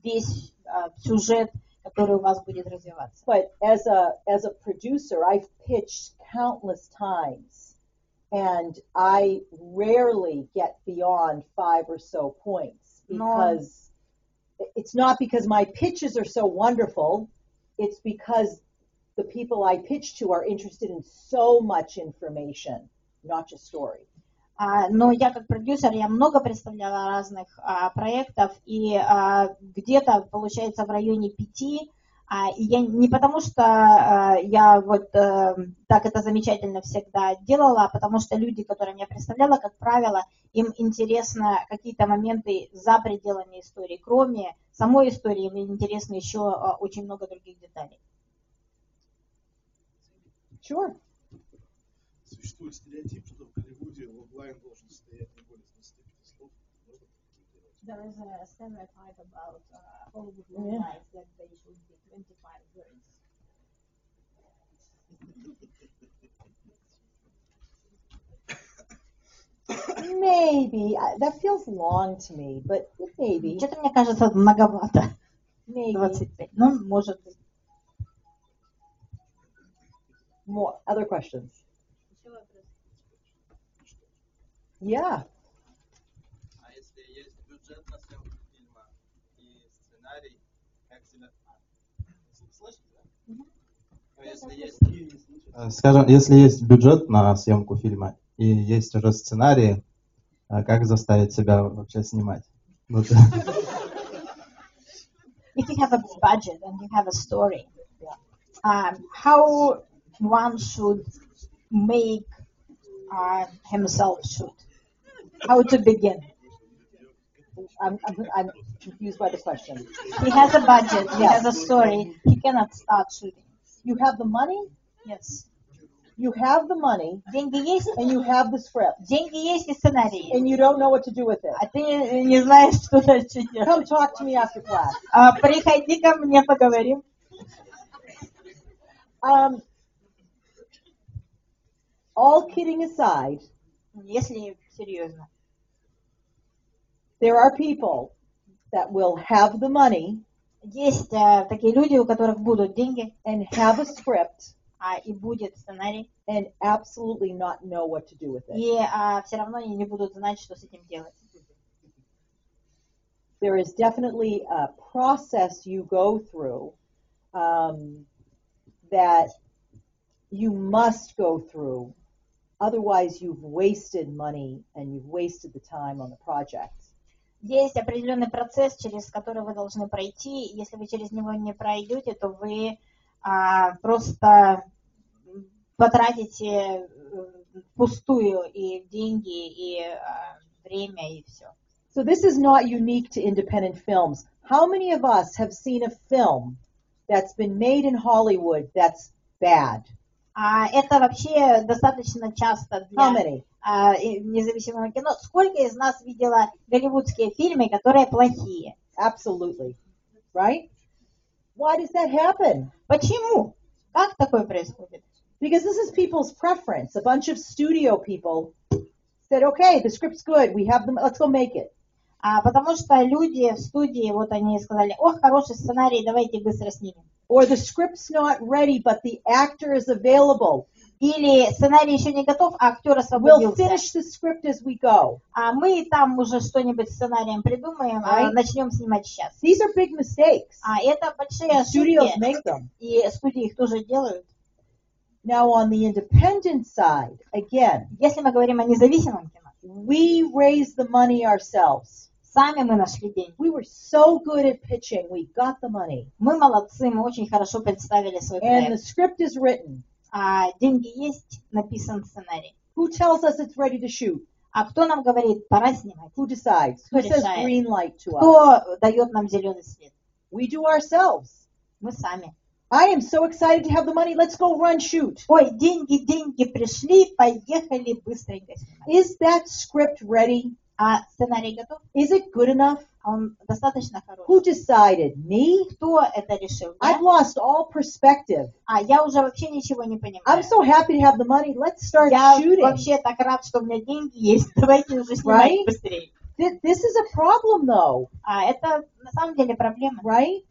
весь сюжет, который у вас будет развиваться. But as a producer, I've pitched countless times, and I rarely get beyond 5 or so points because it's not because my pitches are so wonderful, it's because the people I pitch to are interested in so much information, not just story. Но я как продюсер, я много представляла разных проектов, и где-то получается в районе 5, и я не потому что я вот так это замечательно всегда делала, а потому что люди, которым я представляла, как правило, им интересно какие-то моменты за пределами истории. Кроме самой истории, им интересно еще очень много других деталей. Sure. Существует стереотип, что в Голливуде логлайн должен состоять не более 150 слов. There is a stereotype about Hollywood loglines that they should be 25 words. Maybe. That feels long to me, but maybe. Что-то мне кажется многовато. Maybe. 25. Ну, может быть. More. Other questions? Yeah. А если есть бюджет на съемку фильма и сценарий, как себя... Слышите, да? Скажем, если есть бюджет на съемку фильма и есть уже сценарий, как заставить себя вообще снимать? If you have a budget and you have a story, How one should make himself shoot? How to begin? I'm confused by the question. He has a budget, he has a story, he cannot start shooting. You have the money, Yes. you have the money, Деньги есть, and you have the script, деньги есть и сценарий. and you don't know what to do with it. А ты не знаешь, что дальше делать. Come talk to me after class. Приходи ко мне, поговорим. All kidding aside, Если серьезно. there are people that will have the money Есть такие люди, у которых будут деньги, and have a script и будет сценарий, and absolutely not know what to do with it. и все равно они не будут знать, что с этим делать. There is definitely a process you go through that you must go through. Otherwise, you've wasted money and you've wasted the time on the project. Есть определенный процесс, через который вы должны пройти. Если вы через него не пройдете, то вы просто потратите впустую и деньги, и время, и все. So this is not unique to independent films. How many of us have seen a film that's been made in Hollywood that's bad? Это вообще достаточно часто How для many? независимого кино. Сколько из нас видела голливудские фильмы, которые плохие? Absolutely. Right? Why does that happen? Почему? Как такое происходит? Because this is people's preference. A bunch of studio people said, okay, the script's good, we have them, let's go make it. Потому что люди в студии, вот они сказали, ох, хороший сценарий, давайте быстро снимем. Or the script's not ready, but the actor is available. Или сценарий еще не готов, а актер We'll освободился. finish the script as we go. Мы там уже что-нибудь сценарием придумаем, Right. начнем снимать сейчас. These are big mistakes. Это большие Studios ошибки, make them. и студии их тоже делают. Now on the independent side, again, Если мы говорим о независимом кино, we raise the money ourselves. сами мы нашли деньги. We were so good at pitching, we got the money. Мы молодцы, мы очень хорошо представили свой And the проект. script is written. Деньги есть, написан сценарий. Who tells us it's ready to shoot? Кто нам говорит, пора снимать? Who decides? Кто Who says решает? green light to us? Кто дает нам зеленый свет? We do ourselves. Мы сами. I am so excited to have the money. Let's go run shoot. Ой, деньги пришли, поехали быстренько снимать. Is that script ready? Сценарий готов? Is it good enough? Он достаточно Who хороший. decided? Me? Кто это решил? I've Я? lost all perspective. Я уже вообще ничего не I'm понимаю. so happy to have the money. Let's start Я shooting. вообще так рад, что у меня деньги есть. Давайте уже снимать Right? быстрее. This is a problem though, Это на самом деле проблема. right?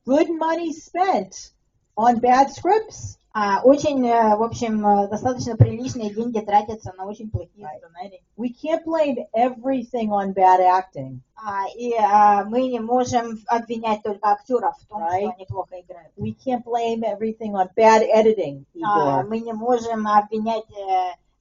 Good money spent on bad scripts. Очень, в общем, достаточно приличные деньги тратятся на очень плохие сценарии. We can't blame everything on bad acting. И мы не можем обвинять только актеров в том, Right. что они плохо играют. We can't blame everything on bad editing, Igor, Мы не можем обвинять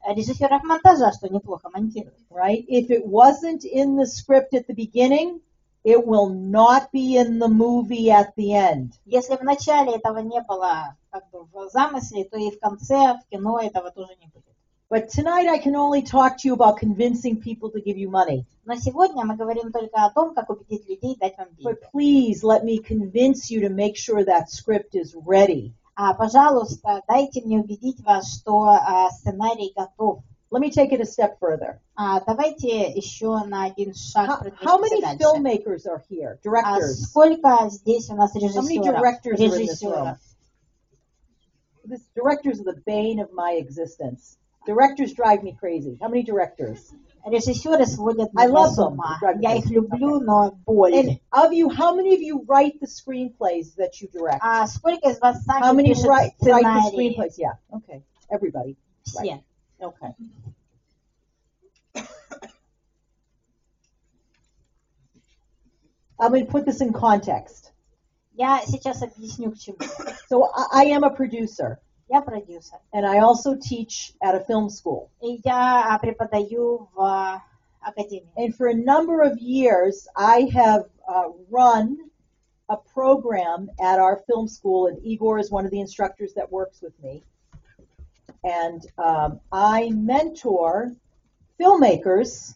режиссеров монтажа, что неплохо монтируют. right? If it wasn't in the script at the beginning, it will not be in the movie at the end. Если в начале этого не было как бы в замысле, то и в конце, в кино этого тоже не будет. But tonight I can only talk to you about convincing people to give you money. Но сегодня мы говорим только о том, как убедить людей дать вам деньги. But please let me convince you to make sure that script is ready. Пожалуйста, дайте мне убедить вас, что сценарий готов. Let me take it a step further. Давайте еще на один шаг How many продвинемся дальше. filmmakers are here? Directors? Сколько здесь у нас How many режиссеров? directors are in this room? This directors are the bane of my existence. Directors drive me crazy. How many directors? Режиссеры сводят I меня love с them. ума. Drive me Я их crazy. люблю, но боль. And of you, how many of you write the screenplays that you direct? Сколько из вас How сами many пишут write the сценарии? screenplays? Yeah. Okay. Everybody. Все. Okay. I'm going to put this in context. Я сейчас объясню, к чему. So I am a producer, Я продюсер. and I also teach at a film school. И я преподаю в академии. And for a number of years, I have run a program at our film school, and Igor is one of the instructors that works with me. And I mentor filmmakers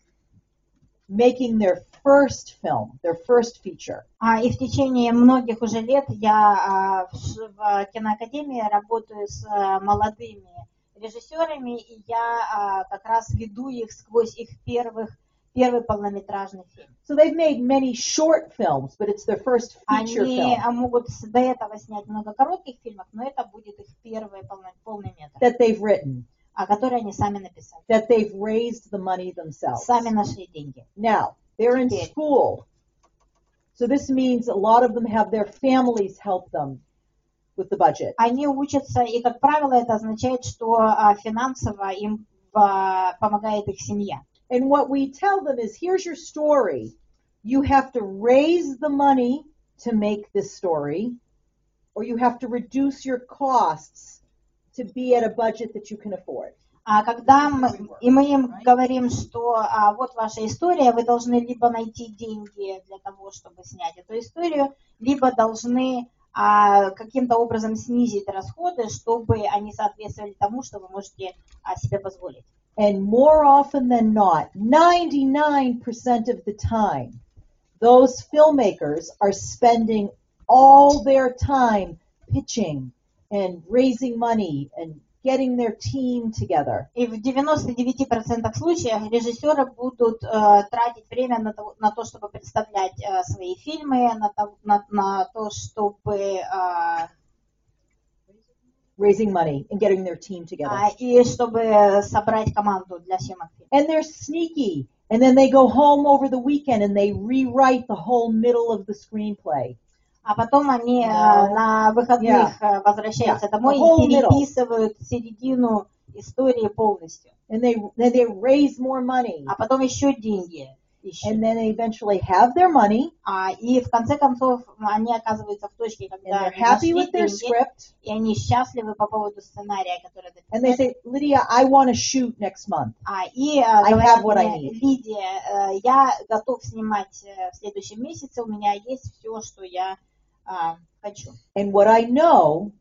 making their first film, their first feature. И в течение многих уже лет я в киноакадемии работаю с молодыми режиссерами, и я как раз веду их сквозь их первый полнометражный фильм. So they've made many short films, but it's their first feature Они film могут до этого снять много коротких фильмов, но это будет их первый полный метр, that they've written, который они сами написали, that they've raised the money themselves. сами нашли деньги. Now, they're in Теперь. school. So this means a lot of them have their families help them with the budget. Они учатся, и, как правило, это означает, что финансово им помогает их семья. And what we tell them is, here's your story. You have to raise the money to make this story, or you have to reduce your costs to be at a budget that you can afford. Когда мы им говорим, что вот ваша история, вы должны либо найти деньги для того, чтобы снять эту историю, либо должны каким-то образом снизить расходы, чтобы они соответствовали тому, что вы можете себе позволить. And more often than not, 99% of the time, those filmmakers are spending all their time pitching and raising money and getting their team together. И в 99% случаев режиссеры будут тратить время на то, чтобы представлять свои фильмы, на то, чтобы raising money and getting their team together. И чтобы собрать команду для съемок фильма. And they're sneaky. And then they go home over the weekend and they rewrite the whole middle of the screenplay. А потом они на выходных возвращаются домой и переписывают середину истории полностью. And they raise more money. А потом еще деньги ищут. And then they eventually have their money. И в конце концов они оказываются в точке, когда они нашли деньги, и они счастливы по поводу сценария, который написали. And they say, Lydia, I want to shoot next month. И have what I говорят мне, need. Лидия, я готов снимать в следующем месяце, у меня есть все, что я хочу. And what I know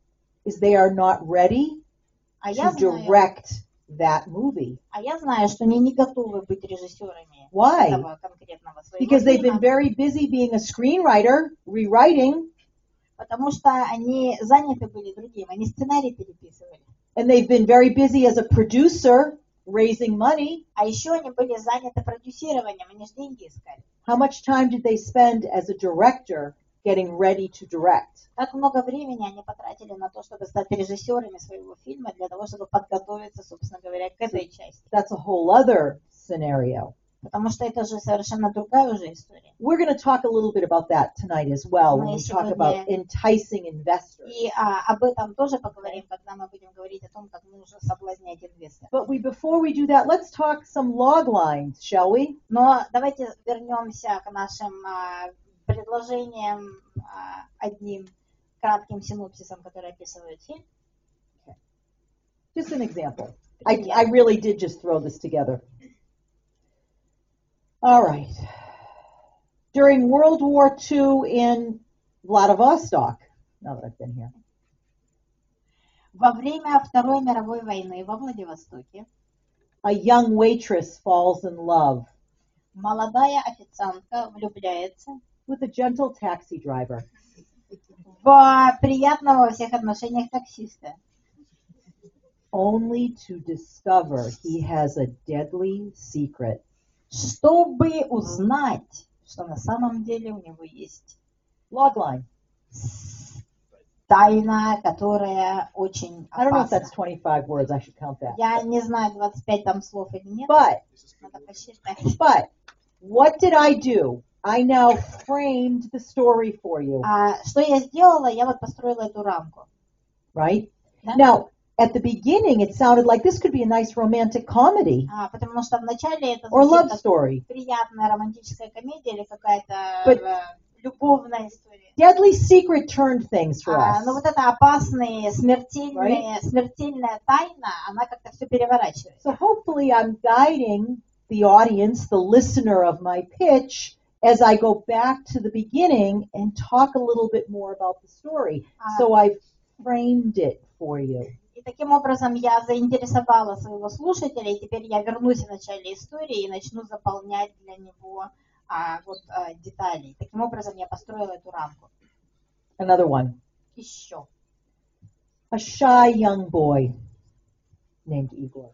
is they are not ready to direct that movie. А я знаю, что они не готовы быть режиссерами этого конкретного своего Because they've фильма. been very busy being a screenwriter, rewriting. Потому что они заняты были другим, они сценарий переписывали. And they've been very busy as a producer, raising money. А еще они были заняты продюсированием, они же деньги искали. How much time did they spend as a director getting ready to direct? Как много времени они потратили на то, чтобы стать режиссерами своего фильма, для того, чтобы подготовиться, собственно говоря, к этой части. That's a whole other scenario. Потому что это же совершенно другая уже история. We're going to talk a little bit about that tonight as well when we talk about enticing investors. И об этом тоже поговорим, когда мы будем говорить о том, как нужно соблазнять инвесторов. But before we do that, let's talk some log lines, shall we? Но давайте вернемся к нашим предложениям одним кратким синопсисом, который описывает фильм. Okay. Just an example. I really did just throw this together. All right. During World War II in Vladivostok, now that I've been here. Во время Второй мировой войны во Владивостоке a young waitress falls in love молодая официантка влюбляется with a gentle taxi driver. В приятного во всех отношениях таксиста. Only to discover he has a deadly secret. Чтобы узнать, что на самом деле у него есть logline. Тайна, которая очень опасна. I don't know if that's 25 words. I should count that. Я не знаю, 25 там слов или нет. But what did I do? I now framed the story for you. Что я сделала? Я вот построила эту рамку. Right? Да? Now, at the beginning, it sounded like this could be a nice romantic comedy. Потому что вначале это or love story. Приятная романтическая комедия или какая-то любовная история. Deadly secret turned things for us. Но вот эта опасная, смертельная тайна, она как-то все переворачивает. So hopefully I'm guiding the audience, the listener of my pitch, as I go back to the beginning and talk a little bit more about the story. So I've framed it for you. И таким образом я заинтересовала своего слушателя, и теперь я вернусь в начале истории и начну заполнять для него детали. Таким образом я построила эту рамку. Another one. Еще. A shy young boy named Igor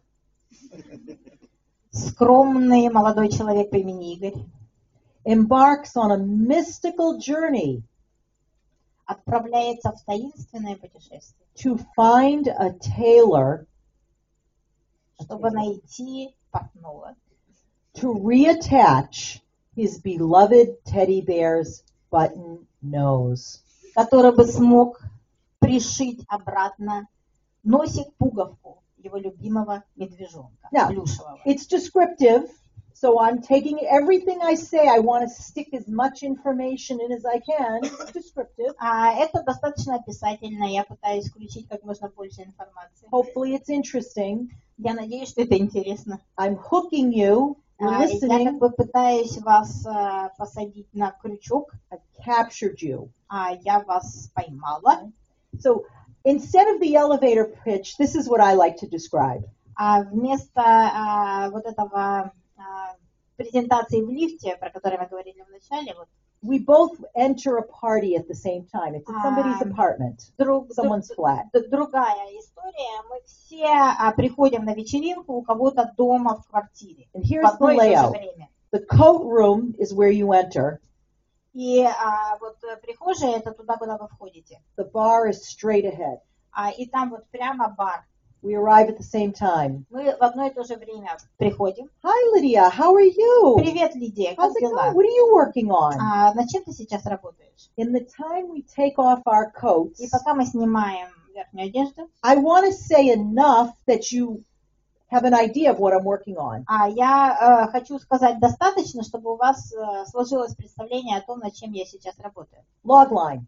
Скромный молодой человек по имени Игорь embarks on a mystical journey отправляется в таинственное путешествие, to find a tailor чтобы найти портного, to reattach his beloved teddy bear's button nose. который бы смог пришить обратно носик-пуговку его любимого медвежонка, Now, плюшевого. it's descriptive, so I'm taking everything I say. I want to stick as much information in as I can. It's descriptive. Это достаточно описательно, я пытаюсь включить как можно больше информации. Hopefully it's interesting. Я надеюсь, что это интересно. I'm hooking you. You're Я listening. как бы пытаюсь вас посадить на крючок, I've captured you. Я вас поймала. So instead of the elevator pitch, this is what I like to describe. Вместо вот этого презентации в лифте, про которую мы говорили в начале, вот, We both enter a party at the same time. It's at somebody's apartment, someone's flat. другая история. Мы все приходим на вечеринку у кого-то дома в квартире. And В here's the одно и то же layout. время. The coat room is where you enter. И вот прихожая это туда, куда вы входите. The bar is straight ahead. И там вот прямо бар. We arrive at the same time. Мы в одно и то же время приходим. Hi, Lydia. How are you? Привет, Лидия, как How's it дела? going? What are you working on? Над чем ты сейчас работаешь? In the time we take off our coats, И пока мы снимаем верхнюю одежду, I want to say enough that you have an idea of what I'm working on. я хочу сказать достаточно, чтобы у вас сложилось представление о том, над чем я сейчас работаю. Log line.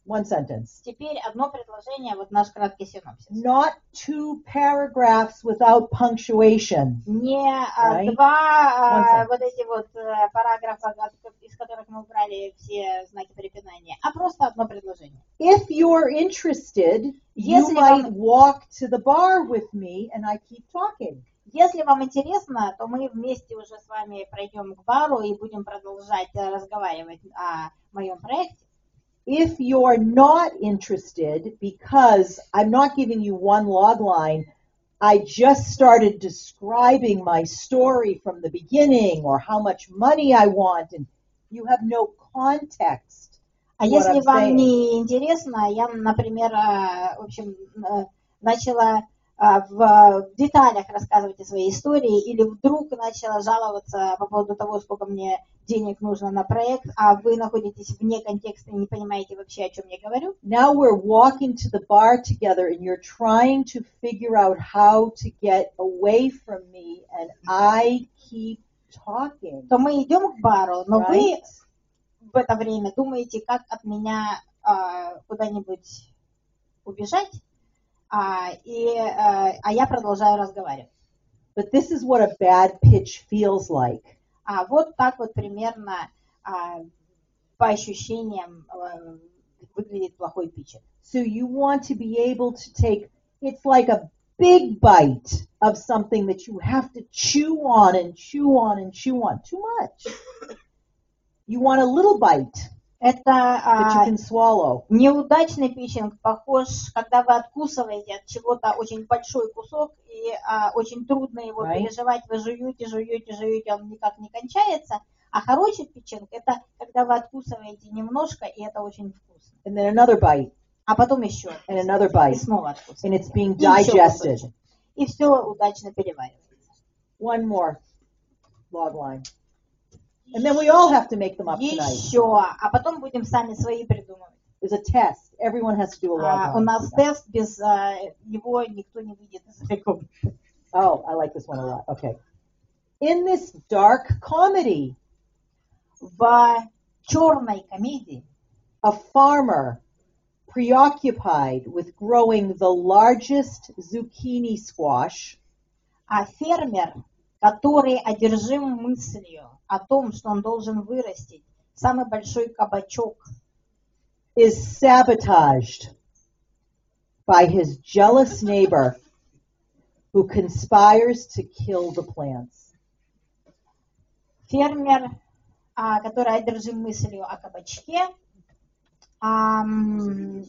One sentence. Теперь одно предложение, вот наш краткий синопсис. Not 2 paragraphs without punctuation. Не Right. два вот эти вот параграфа, из которых мы убрали все знаки препинания, а просто одно предложение. If you're interested, you Если might вам- walk to the bar with me and I keep talking. Если вам интересно, то мы вместе уже с вами пройдем к бару и будем продолжать разговаривать о моем проекте. If you're not interested, because I'm not giving you one log line, I just started describing my story from the beginning or how much money I want, and you have no context. А What если I'm вам saying. не интересно, я, например, в общем, начала в деталях рассказывать о своей истории или вдруг начала жаловаться по поводу того, сколько мне денег нужно на проект, а вы находитесь вне контекста и не понимаете вообще, о чем я говорю. Now we're walking to the bar together and you're trying to figure out how to get away from me and I keep talking. То мы идем к бару, но вы Right? в это время думаете, как от меня куда-нибудь убежать, а я продолжаю разговаривать. But this is what a bad pitch feels like. Вот так вот примерно по ощущениям выглядит плохой питчинг. So you want to be able to take, it's like a big bite of something that you have to chew on and chew on and chew on. Too much. You want a little bite that you Это can swallow. неудачный питчинг похож, когда вы откусываете от чего-то очень большой кусок и очень трудно его Right. переживать, вы жуете, он никак не кончается. А хороший питчинг это когда вы откусываете немножко, и это очень вкусно. And then another bite А потом еще. and another И bite. снова And откусываете. it's being И еще digested. кусочек. И все удачно переваривается. One more log line. And then we all have to make them up tonight. Еще. А потом будем сами свои придумывать. There's a test. Everyone has to do a log У line. нас тест, без него никто не выйдет из этой комнаты. Oh, I like this one a lot. Okay. In this dark comedy, В черной комедии a farmer preoccupied with growing the largest zucchini squash фермер который одержим мыслью о том, что он должен вырастить самый большой кабачок, is sabotaged by his jealous neighbor who conspires to kill the plants. фермер, который одержим мыслью о кабачке,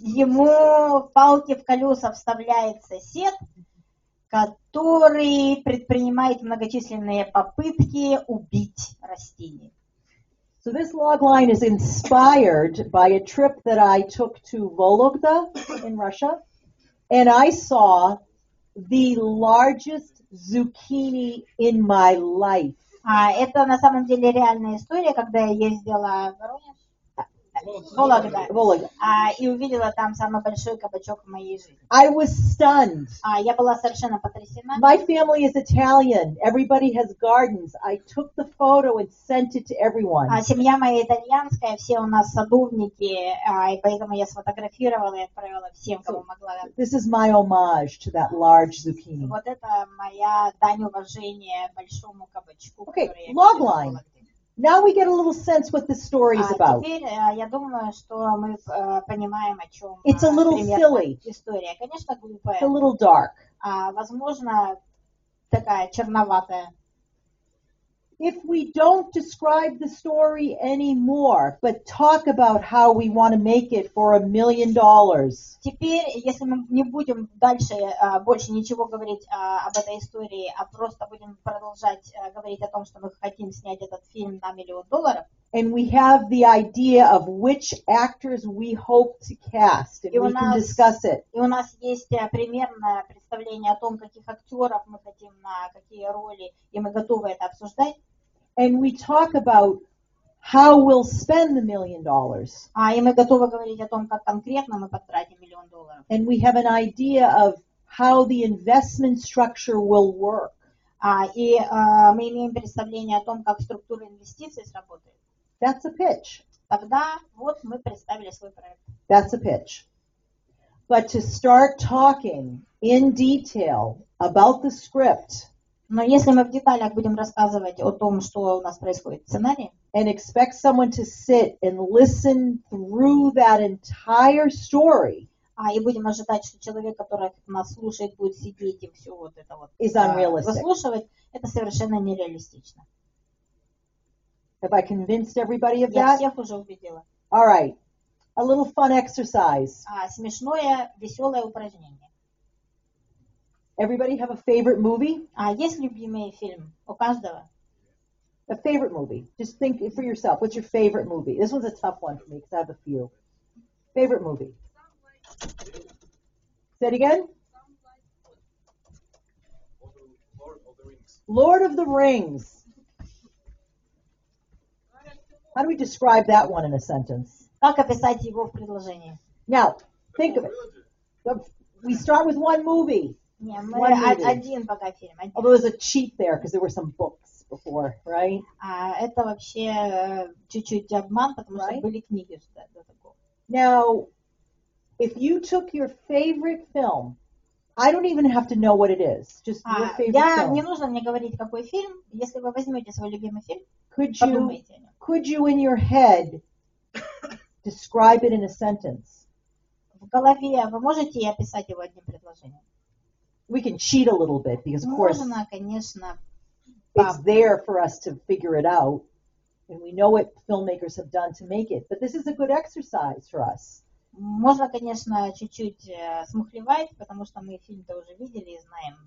ему палки в колеса вставляет сосед, который предпринимает многочисленные попытки убить растения. So this log line is inspired by a trip that I took to Vologda in Russia, and I saw the largest zucchini in my life. Это на самом деле реальная история, когда я ездила в Воронеж, Вологда, и увидела там самый большой кабачок в моей жизни. I was stunned. Я была совершенно потрясена. My family is Italian. Everybody has gardens. I took the photo and sent it to everyone. Семья моя итальянская, все у нас садовники, и поэтому я сфотографировала и отправила всем, кому могла. This is my homage to that large zucchini. Вот это моя дань уважения большому кабачку. Okay, log line. Now we get a little sense what this story is about. Теперь я думаю, что мы понимаем, о чем It's a little silly. История. Конечно, глупая. It's a little dark. Возможно, такая черноватая. If we don't describe the story anymore, but talk about how we want to make it for $1 million. Теперь, если мы не будем дальше больше ничего говорить об этой истории, а просто будем продолжать говорить о том, что мы хотим снять этот фильм на $1 миллион, and we have the idea of which actors we hope to cast, and we can discuss it. И у нас есть примерное представление о том, каких актеров мы хотим на какие роли, и мы готовы это обсуждать. And we talk about how we'll spend the $1 million. И мы готовы говорить о том, как конкретно мы потратим $1 миллион. And we have an idea of how the investment structure will work. И мы имеем представление о том, как структура инвестиций сработает. That's a pitch. Тогда вот мы представили свой проект. That's a pitch. But to start talking in detail about the script, но если мы в деталях будем рассказывать о том, что у нас происходит в сценарии, and expect someone to sit and listen through that entire story, и будем ожидать, что человек, который нас слушает, будет сидеть и все вот это вот is unrealistic. выслушивать, это совершенно нереалистично. Have I convinced everybody of Я that? всех уже убедила. All right. A little fun exercise. Смешное, веселое упражнение. Everybody have a favorite movie? Есть любимый фильм у каждого? A favorite movie. Just think for yourself. What's your favorite movie? This one's a tough one for me because I have a few. Favorite movie. Say it again. Lord of the Rings. How do we describe that one in a sentence? Как описать его в предложении? Now, think of it. We start with one movie. Не, мы один пока фильм. Although there's a cheat there because there were some books before, right? Это вообще чуть-чуть обман, потому что были книги до такого. Now, if you took your favorite film, I don't even have to know what it is. Just your favorite film. Не нужно мне говорить, какой фильм. Если вы возьмете свой любимый фильм, подумайте о нем. Could you in your head describe it in a sentence? В голове вы можете описать его одним предложением? We can cheat a little bit because, of course, Можно, конечно, it's there for us to figure it out, and we know what filmmakers have done to make it. But this is a good exercise for us. Можно, конечно, чуть-чуть смухлевать, потому что мы фильм-то уже видели и знаем.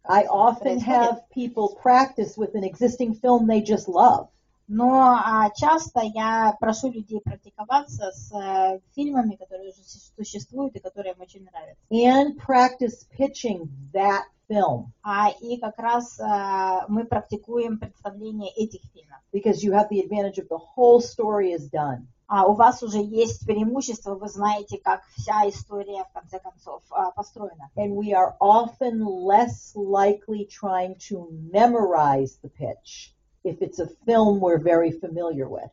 I often have people practice with an existing film they just love. Но часто я прошу людей практиковаться с фильмами, которые уже существуют и которые им очень нравятся. And practice pitching that film. И как раз мы практикуем представление этих фильмов. Because you have the advantage of the whole story is done. У вас уже есть преимущество, вы знаете, как вся история в конце концов построена. And we are often less likely trying to memorize the pitch if it's a film we're very familiar with.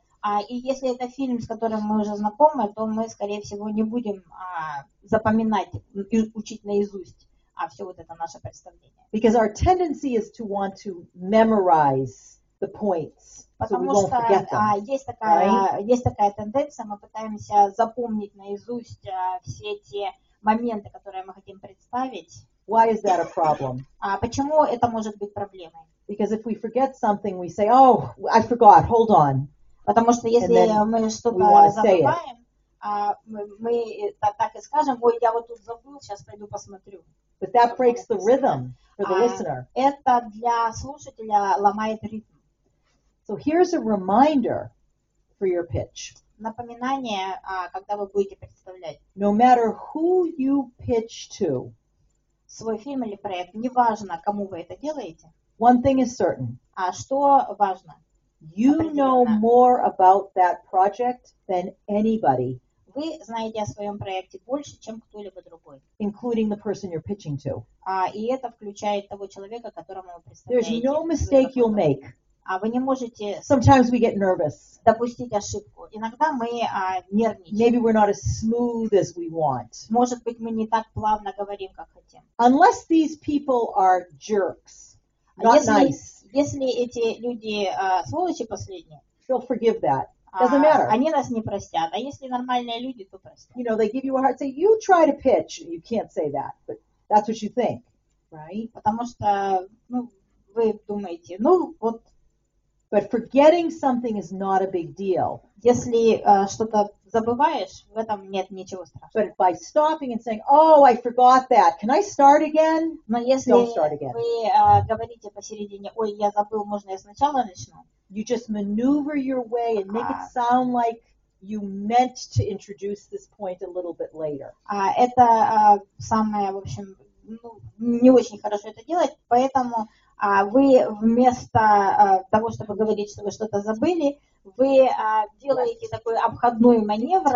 И если это фильм, с которым мы уже знакомы, то мы, скорее всего, не будем запоминать и учить наизусть все вот это наше представление. Because our tendency is to want to memorize the points, so we Потому won't что forget them. есть такая тенденция, мы пытаемся запомнить наизусть все те моменты, которые мы хотим представить. Why is that a problem? Почему это может быть проблемой? Because if we forget something, we say, "Oh, I forgot. Hold on." Потому что если then мы we что-то wanna say it. забываем, мы так и скажем: ой, я вот тут забыл, сейчас пойду посмотрю. But that breaks the rhythm for the listener. Это для слушателя ломает ритм. So here's a reminder for your pitch. Напоминание, когда вы будете представлять No matter who you pitch to, свой фильм или проект, неважно, кому вы это делаете, one thing is certain. Что важно? You know more about that project than anybody, Вы знаете о своем проекте больше, чем кто-либо другой. including the person you're pitching to. И это включает того человека, которому вы There's представляете. no mistake you'll make. Вы не можете Sometimes we get nervous. допустить ошибку. Иногда мы нервничаем. Maybe we're not as smooth as we want. Может быть, мы не так плавно говорим, как хотим. Unless these people are jerks, not nice, Если эти люди сволочи последние, they'll forgive that. Doesn't matter. Они нас не простят. А если нормальные люди, то простят. You know, they give you a hard say, you try to pitch. You can't say that, but that's what you think, right? Потому что вы думаете, вот. But forgetting something is not a big deal. Если что-то забываешь, в этом нет ничего страшного. But by stopping and saying, "Oh, I forgot that. Can I start again?" Но если Don't start again. вы говорите посередине, ой, я забыл, можно я сначала начну? You just maneuver your way and make it sound like you meant to introduce this point a little bit later. Это самое, в общем, не очень хорошо это делать, поэтому вы вместо того, чтобы говорить, что вы что-то забыли, вы делаете такой обходной маневр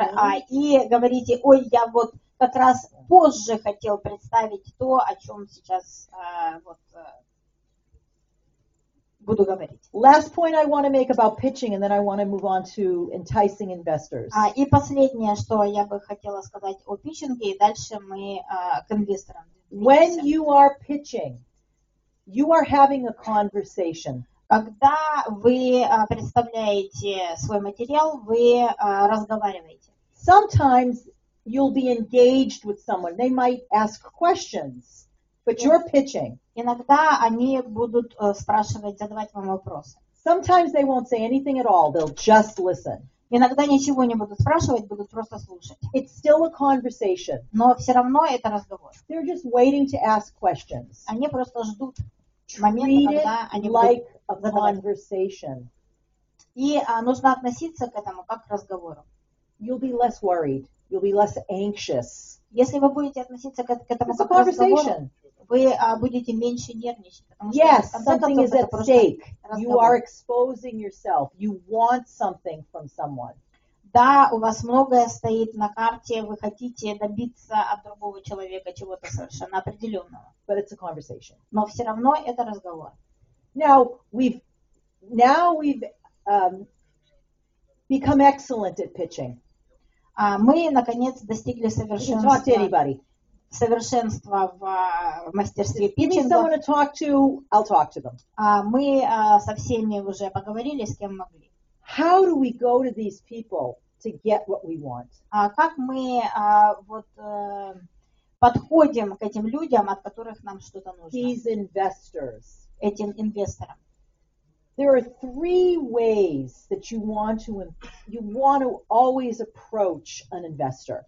и говорите, ой, я вот как раз позже хотел представить то, о чем сейчас буду говорить. Last point I want to make about pitching, and then I want to move on to enticing investors. И последнее, что я бы хотела сказать о питчинге, и дальше мы к инвесторам. When you are pitching, you are having a conversation. Когда вы представляете свой материал, вы разговариваете. Sometimes you'll be engaged with someone. They might ask questions, but you're pitching. Иногда они будут спрашивать, задавать вам вопросы. Sometimes they won't say anything at all. They'll just listen. Иногда ничего не будут спрашивать, будут просто слушать. It's still a conversation. Но все равно это разговор. They're just waiting to ask questions. Они просто ждут момента, Treat когда они it будут like a задавать. conversation. И нужно относиться к этому как к разговору. You'll be less worried. You'll be less anxious. Если вы будете относиться к этому It's a как к разговору, conversation. вы будете меньше нервничать. Потому что, Yes, в конце something концов, is это at просто stake. You разговор. are exposing yourself. You want something from someone. Да, у вас многое стоит на карте, вы хотите добиться от другого человека чего-то совершенно определенного. But it's a conversation. Но все равно это разговор. Now we've become excellent at pitching. Мы, наконец, достигли You can talk to anybody. совершенства в мастерстве Give me someone питчинга. to talk to, I'll talk to them. Мы со всеми уже поговорили, с кем могли. How do we go to these people to get what we want? Как мы подходим к этим людям, от которых нам что-то нужно, These investors. этим инвесторам? There are three ways that you want to always approach an investor.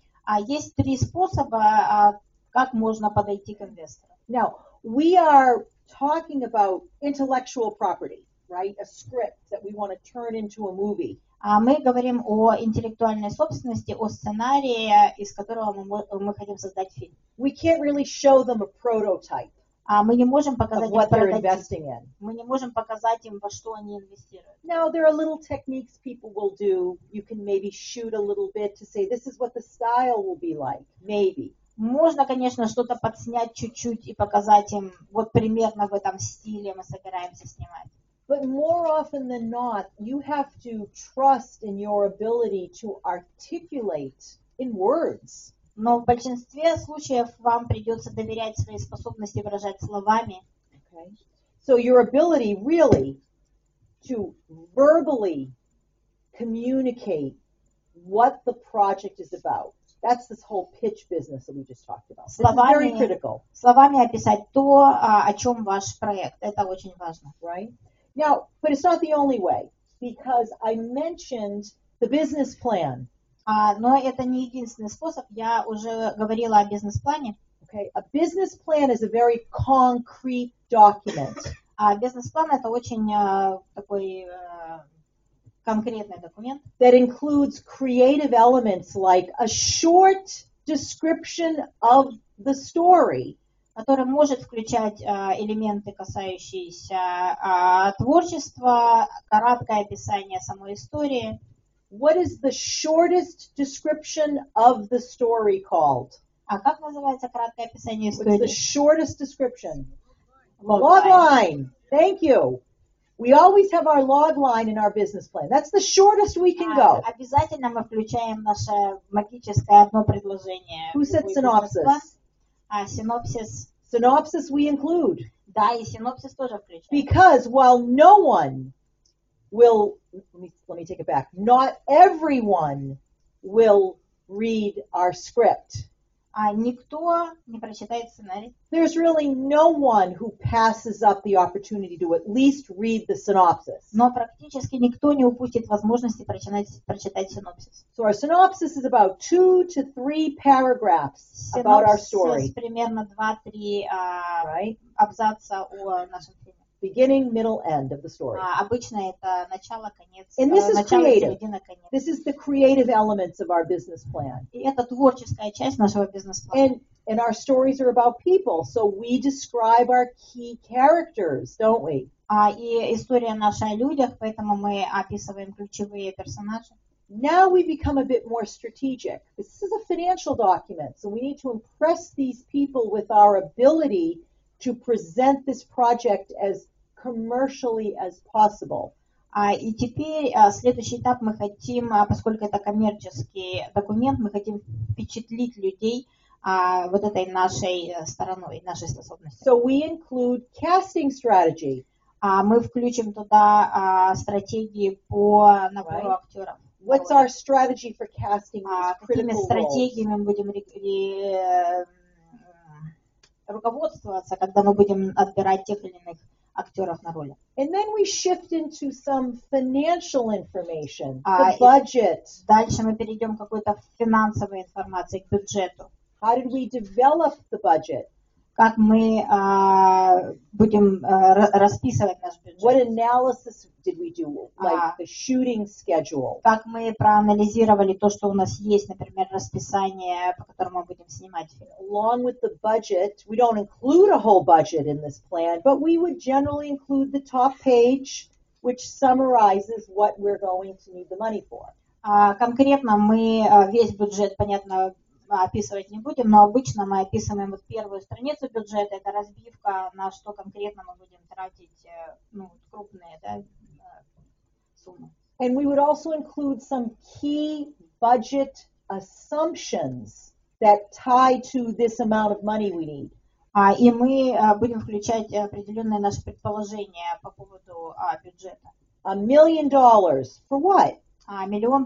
Есть 3 способа, как можно подойти к инвестору. Now, we are talking about intellectual property, right? A script that we want to turn into a movie. Мы говорим о интеллектуальной собственности, о сценарии, из которого мы хотим создать фильм. We can't really show them a prototype Мы не можем of показать им what they're прототип. investing in. Мы не можем показать им, во что они инвестируют. Now, there are little techniques people will do. You can maybe shoot a little bit to say, this is what the style will be like. Maybe. Можно, конечно, что-то подснять чуть-чуть и показать им, вот примерно в этом стиле мы собираемся снимать. But more often than not, you have to trust in your ability to articulate in words. Но в большинстве случаев вам придется доверять своей способности выражать словами. Okay. So your ability really to verbally communicate what the project is about. That's this whole pitch business that we just talked about. This is very critical. Словами описать то, о чем ваш проект. Это очень важно. Right? Now, but it's not the only way, because I mentioned the business plan. Но это не единственный способ. Я уже говорила о бизнес-плане. Okay, a business plan is a very concrete document. Бизнес-план это очень такой конкретный документ. That includes creative elements like a short description of the story. Который может включать элементы, касающиеся творчества, краткое описание самой истории. What is the shortest description of the story called? А как называется краткое описание истории? What's the shortest description? Log line. Thank you. We always have our log line in our business plan. That's the shortest we can go. Обязательно мы включаем наше магическое одно предложение. Who said synopsis? Синопсис. Synopsis we include. Да, и синопсис тоже включаем. Because while no one will, let me take it back, not everyone will read our script. Никто не прочитает сценарий. There's really no one who passes up the opportunity to at least read the synopsis. Но практически никто не упустит возможности прочитать синопсис. So our synopsis is about 2 to 3 paragraphs about our story. Примерно 2-3 right? абзаца о нашем фильме. Beginning, middle, end of the story. Обычно это начало, конец. And this is начало, creative. середина, конец. This is the creative elements of our business plan. И это творческая часть нашего бизнес-плана. And our stories are about people, so we describe our key characters, don't we? И история наша о людях, поэтому мы описываем ключевые персонажи. Now we become a bit more strategic. This is a financial document, so we need to impress these people with our ability to present this project as commercially as possible. И теперь следующий этап мы хотим, поскольку это коммерческий документ, мы хотим впечатлить людей вот этой нашей стороной, нашей способностью. So we include casting strategy. Мы включим туда стратегии по набору актеров. What's our strategy for casting these Какими critical стратегиями мы будем руководствоваться, когда мы будем отбирать тех или иных актеров на роли. And then we shift into some financial information, the budget. Дальше мы перейдем к какой-то финансовой информации, к бюджету. How did we develop the budget? Как мы будем расписывать наш бюджет. What analysis did we do, like the shooting schedule? Как мы проанализировали то, что у нас есть, например, расписание, по которому мы будем снимать фильм. Along with the budget, we don't include a whole budget in this plan, but we would generally include the top page, which summarizes what we're going to need the money for. Конкретно мы весь бюджет, понятно, описывать не будем, но обычно мы описываем вот первую страницу бюджета, это разбивка, на что конкретно мы будем тратить крупные суммы. And we would also include some key budget assumptions that tie to this amount of money we need. И мы будем включать определенные наши предположения по поводу бюджета. $1 million for what? $1 миллион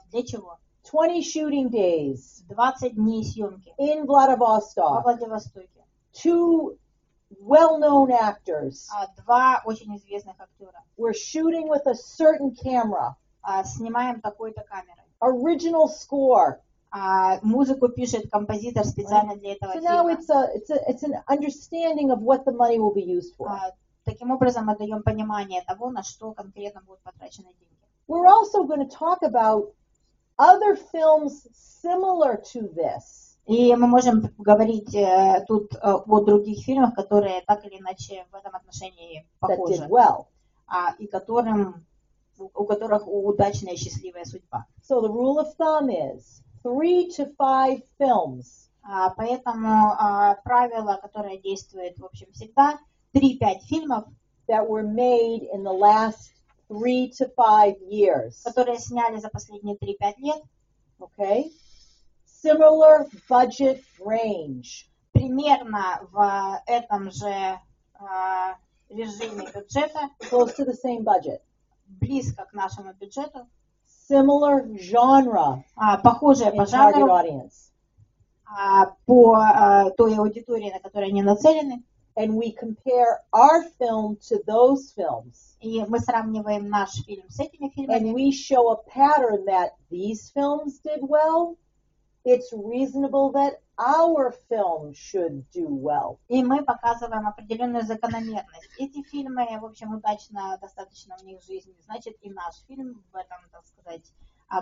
для чего? 20 shooting days 20 дней съемки in Vladivostok. во Владивостоке. 2 well-known actors. 2 очень известных актера. We're shooting with a certain camera. Снимаем такой-то камерой. Original score. Музыку пишет композитор специально для этого фильма. So now фильма. it's an understanding of what the money will be used for. Таким образом мы даем понимание того, на что конкретно будут потрачены деньги. We're also going to talk about other films similar to this. И мы можем говорить тут о других фильмах, которые так или иначе в этом отношении похожи. Well. И у которых удачная и счастливая судьба. So the rule of thumb is 3 to 5 films. Поэтому правило, которое действует, в общем, всегда, 3-5 фильмов, that were made in the last 3 to 5 years. Которые сняли за последние 3-5 лет. Okay? similar budget range. Примерно в этом же режиме бюджета, Close to the same budget. близко к нашему бюджету, Similar genre похожие по and target жанру, audience. по той аудитории, на которую они нацелены. And we compare our film to those films. И мы сравниваем наш фильм с этими And фильмами. we show a pattern that these films did well. It's reasonable that our film should do well. И мы показываем определенную закономерность. Эти фильмы, в общем, удачно достаточно в них жизни. Значит, и наш фильм в этом, так сказать,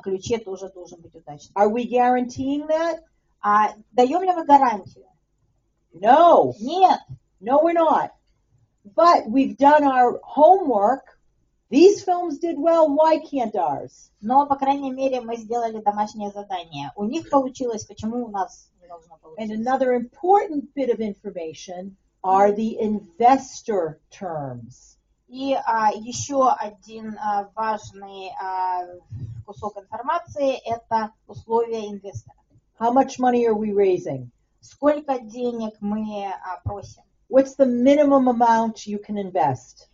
ключе тоже должен быть удачным. Are we guaranteeing that? Даем ли мы гарантию? No. Нет. No, we're not. But we've done our homework. These films did well. Why can't ours? Но, по крайней мере, мы сделали домашнее задание. У них получилось, почему у нас не должно And получиться? another important bit of information are the investor terms. И еще один важный кусок информации – это условия инвестора. How much money are we raising? Сколько денег мы просим? What's the minimum amount you can invest?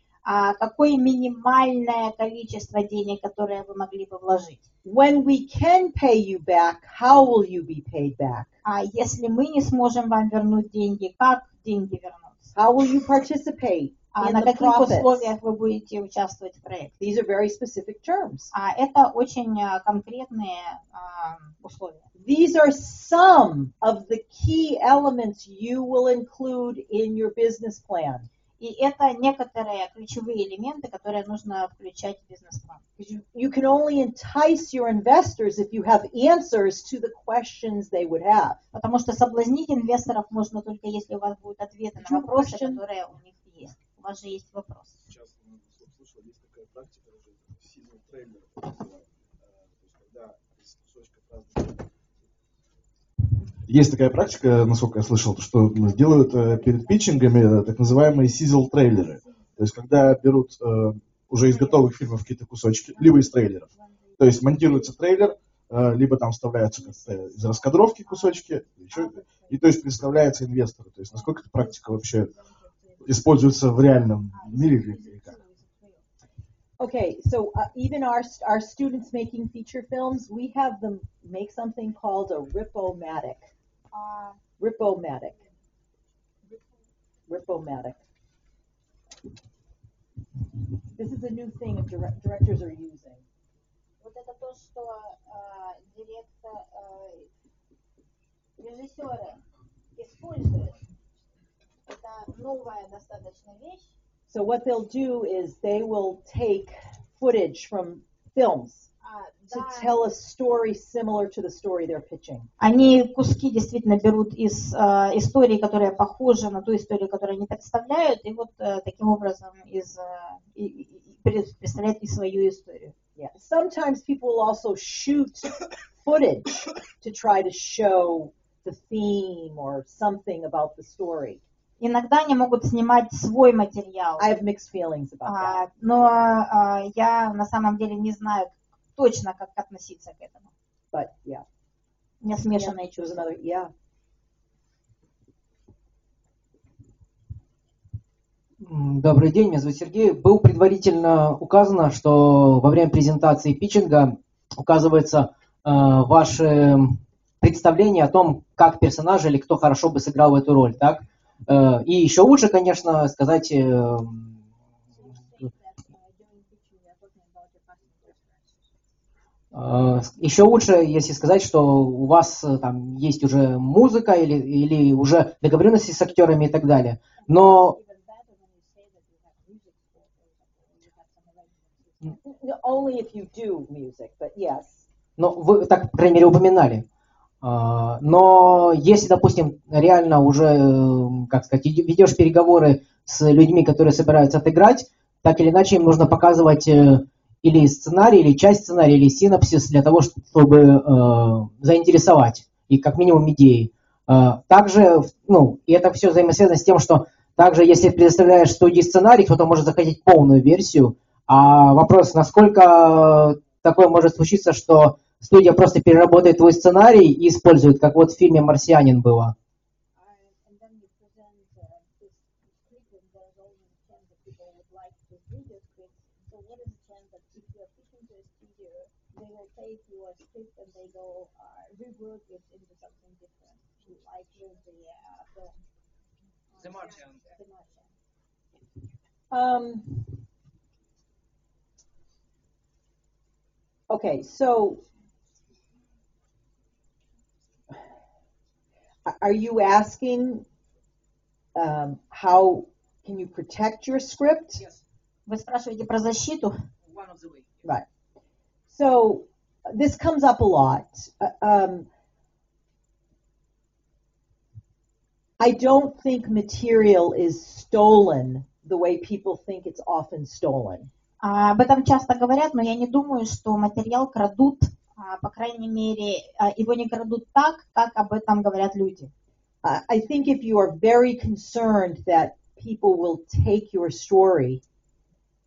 Какое минимальное количество денег, которое вы могли бы вложить? When we can pay you back, how will you be paid back? Если мы не сможем вам вернуть деньги, как деньги вернутся? How will you participate in На the каких profits? условиях вы будете участвовать в проекте? These are very specific terms. Это очень конкретные условия. These are some of the key elements you will include in your business plan. И это некоторые ключевые элементы, которые нужно включать в бизнес-план. You can only entice your investors if you have answers to the questions they would have. Потому что соблазнить инвесторов можно только если у вас будут ответы на вопросы, которые у них есть. У вас же есть вопрос. Сейчас слышал, есть такая практика уже, сильный трейлер, называют. То есть, когда из кусочков разных. Есть такая практика, насколько я слышал, что делают перед питчингами так называемые сизл-трейлеры. То есть, когда берут уже из готовых фильмов какие-то кусочки, либо из трейлеров. То есть, монтируется трейлер, либо там вставляются как-то из раскадровки кусочки, и то есть представляется инвестору. То есть, насколько эта практика вообще используется в реальном мире или как? Okay, so even our students making feature films, we have them make something called a Rip-O-Matic. Rip-O-Matic. Rip-O-Matic. This is a new thing directors are using. Вот это то, что режиссеры используют. Это новая достаточно вещь. So what they'll do is they will take footage from films to tell a story similar to the story they're pitching. Они куски действительно берут из истории, которые похожи на ту историю, которую они представляют, и вот таким образом представляют и свою историю. Yeah. Sometimes people will also shoot footage to try to show the theme or something about the story. Иногда они могут снимать свой материал. I have mixed feelings about that. Но я на самом деле не знаю точно, как относиться к этому. But yeah. У меня смешанные чувства. Yeah. Добрый день, меня зовут Сергей. Было предварительно указано, что во время презентации питчинга указывается ваше представление о том, как персонаж или кто хорошо бы сыграл в эту роль, так? И еще лучше, конечно, сказать... Еще лучше, если сказать, что у вас там есть уже музыка или уже договоренности с актерами и так далее. Но... Only if you do music, but yes. Но вы так, по крайней мере, упоминали. Но если, допустим, реально уже, как сказать, ведешь переговоры с людьми, которые собираются отыграть, так или иначе им нужно показывать или сценарий, или часть сценария, или синопсис для того, чтобы заинтересовать и как минимум идеи. Также, и это все взаимосвязано с тем, что также если предоставляешь студии сценарий, кто-то может захотеть полную версию, а вопрос, насколько такое может случиться, что студия просто переработает твой сценарий и использует, как вот в фильме «Марсианин» было. And then you present this script, and there's always a chance that people would like to read your script. So what is the chance that if you're pitching to a studio, they will take your script and they go rework it into something different, like with the film? The Martian. The Martian. Okay, so are you asking how can you protect your script? Yes. Вы спрашиваете про защиту? One of the way. Right. So this comes up a lot. I don't think material is stolen the way people think it's often stolen. Об этом часто говорят, но я не думаю, что материал крадут, по крайней мере, его не крадут так, как об этом говорят люди. I think if you are very concerned that people will take your story,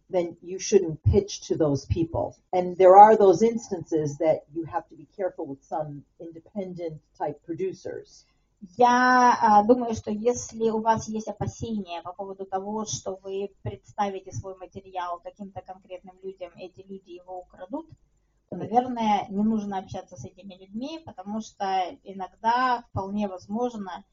then you shouldn't pitch to those people. And there are those instances that you have to be careful with some independent type producers. Я думаю, что если у вас есть опасения по поводу того, что вы представите свой материал каким-то конкретным людям, эти люди его украдут, то, наверное, не нужно общаться с этими людьми, потому что иногда вполне возможно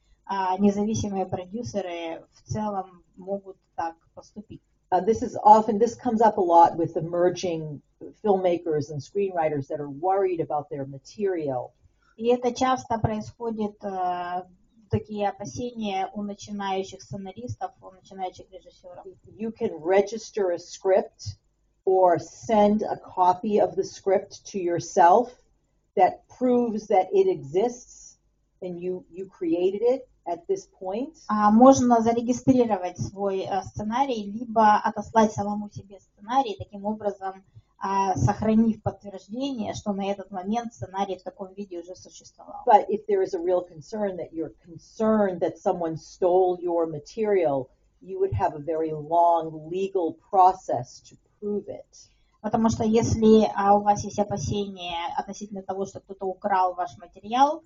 независимые продюсеры в целом могут так поступить. This comes up a lot with emerging filmmakers and screenwriters that are worried about their material. И это часто происходит, такие опасения у начинающих сценаристов, у начинающих режиссеров. You can register a script or send a copy of the script to yourself that proves that it exists and you created it at this point. Можно зарегистрировать свой сценарий, либо отослать самому себе сценарий, таким образом сохранив подтверждение, что на этот момент сценарий в таком виде уже существовал. But if there is a real concern that you're concerned that someone stole your material, you would have a very long legal process to prove it. Потому что если у вас есть опасения относительно того, что кто-то украл ваш материал,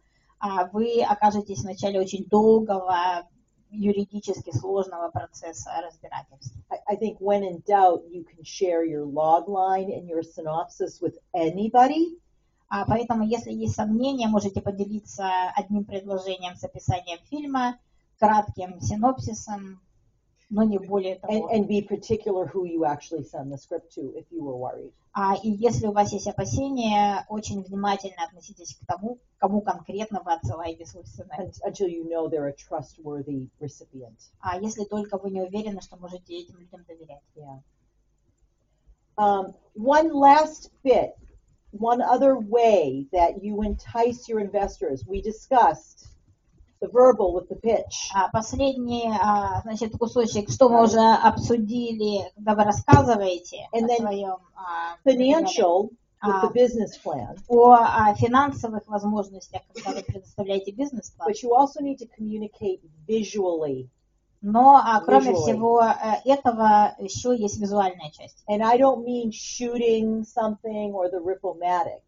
вы окажетесь в начале очень долгого юридически сложного процесса разбирательства. I think when in doubt, you can share your log line and your synopsis with anybody. Поэтому, если есть сомнения, можете поделиться одним предложением с описанием фильма, кратким синопсисом, но не более того. And be particular who you actually send the script to if you were worried. И если у вас есть опасения, очень внимательно относитесь к тому, кому конкретно вы отсылаете свой сценарий. Until you know they're a trustworthy recipient. Если только вы не уверены, что можете этим людям доверять. Yeah. One last bit, one other way that you entice your investors. We discussed the verbal with the pitch. Последний, значит, кусочек, что мы уже обсудили, когда вы рассказываете о своем financial with the business plan. О финансовых возможностях, когда вы предоставляете бизнес-план. But you also need to communicate visually. Но кроме всего этого еще есть визуальная часть. And I don't mean shooting something or the Ripple-matic.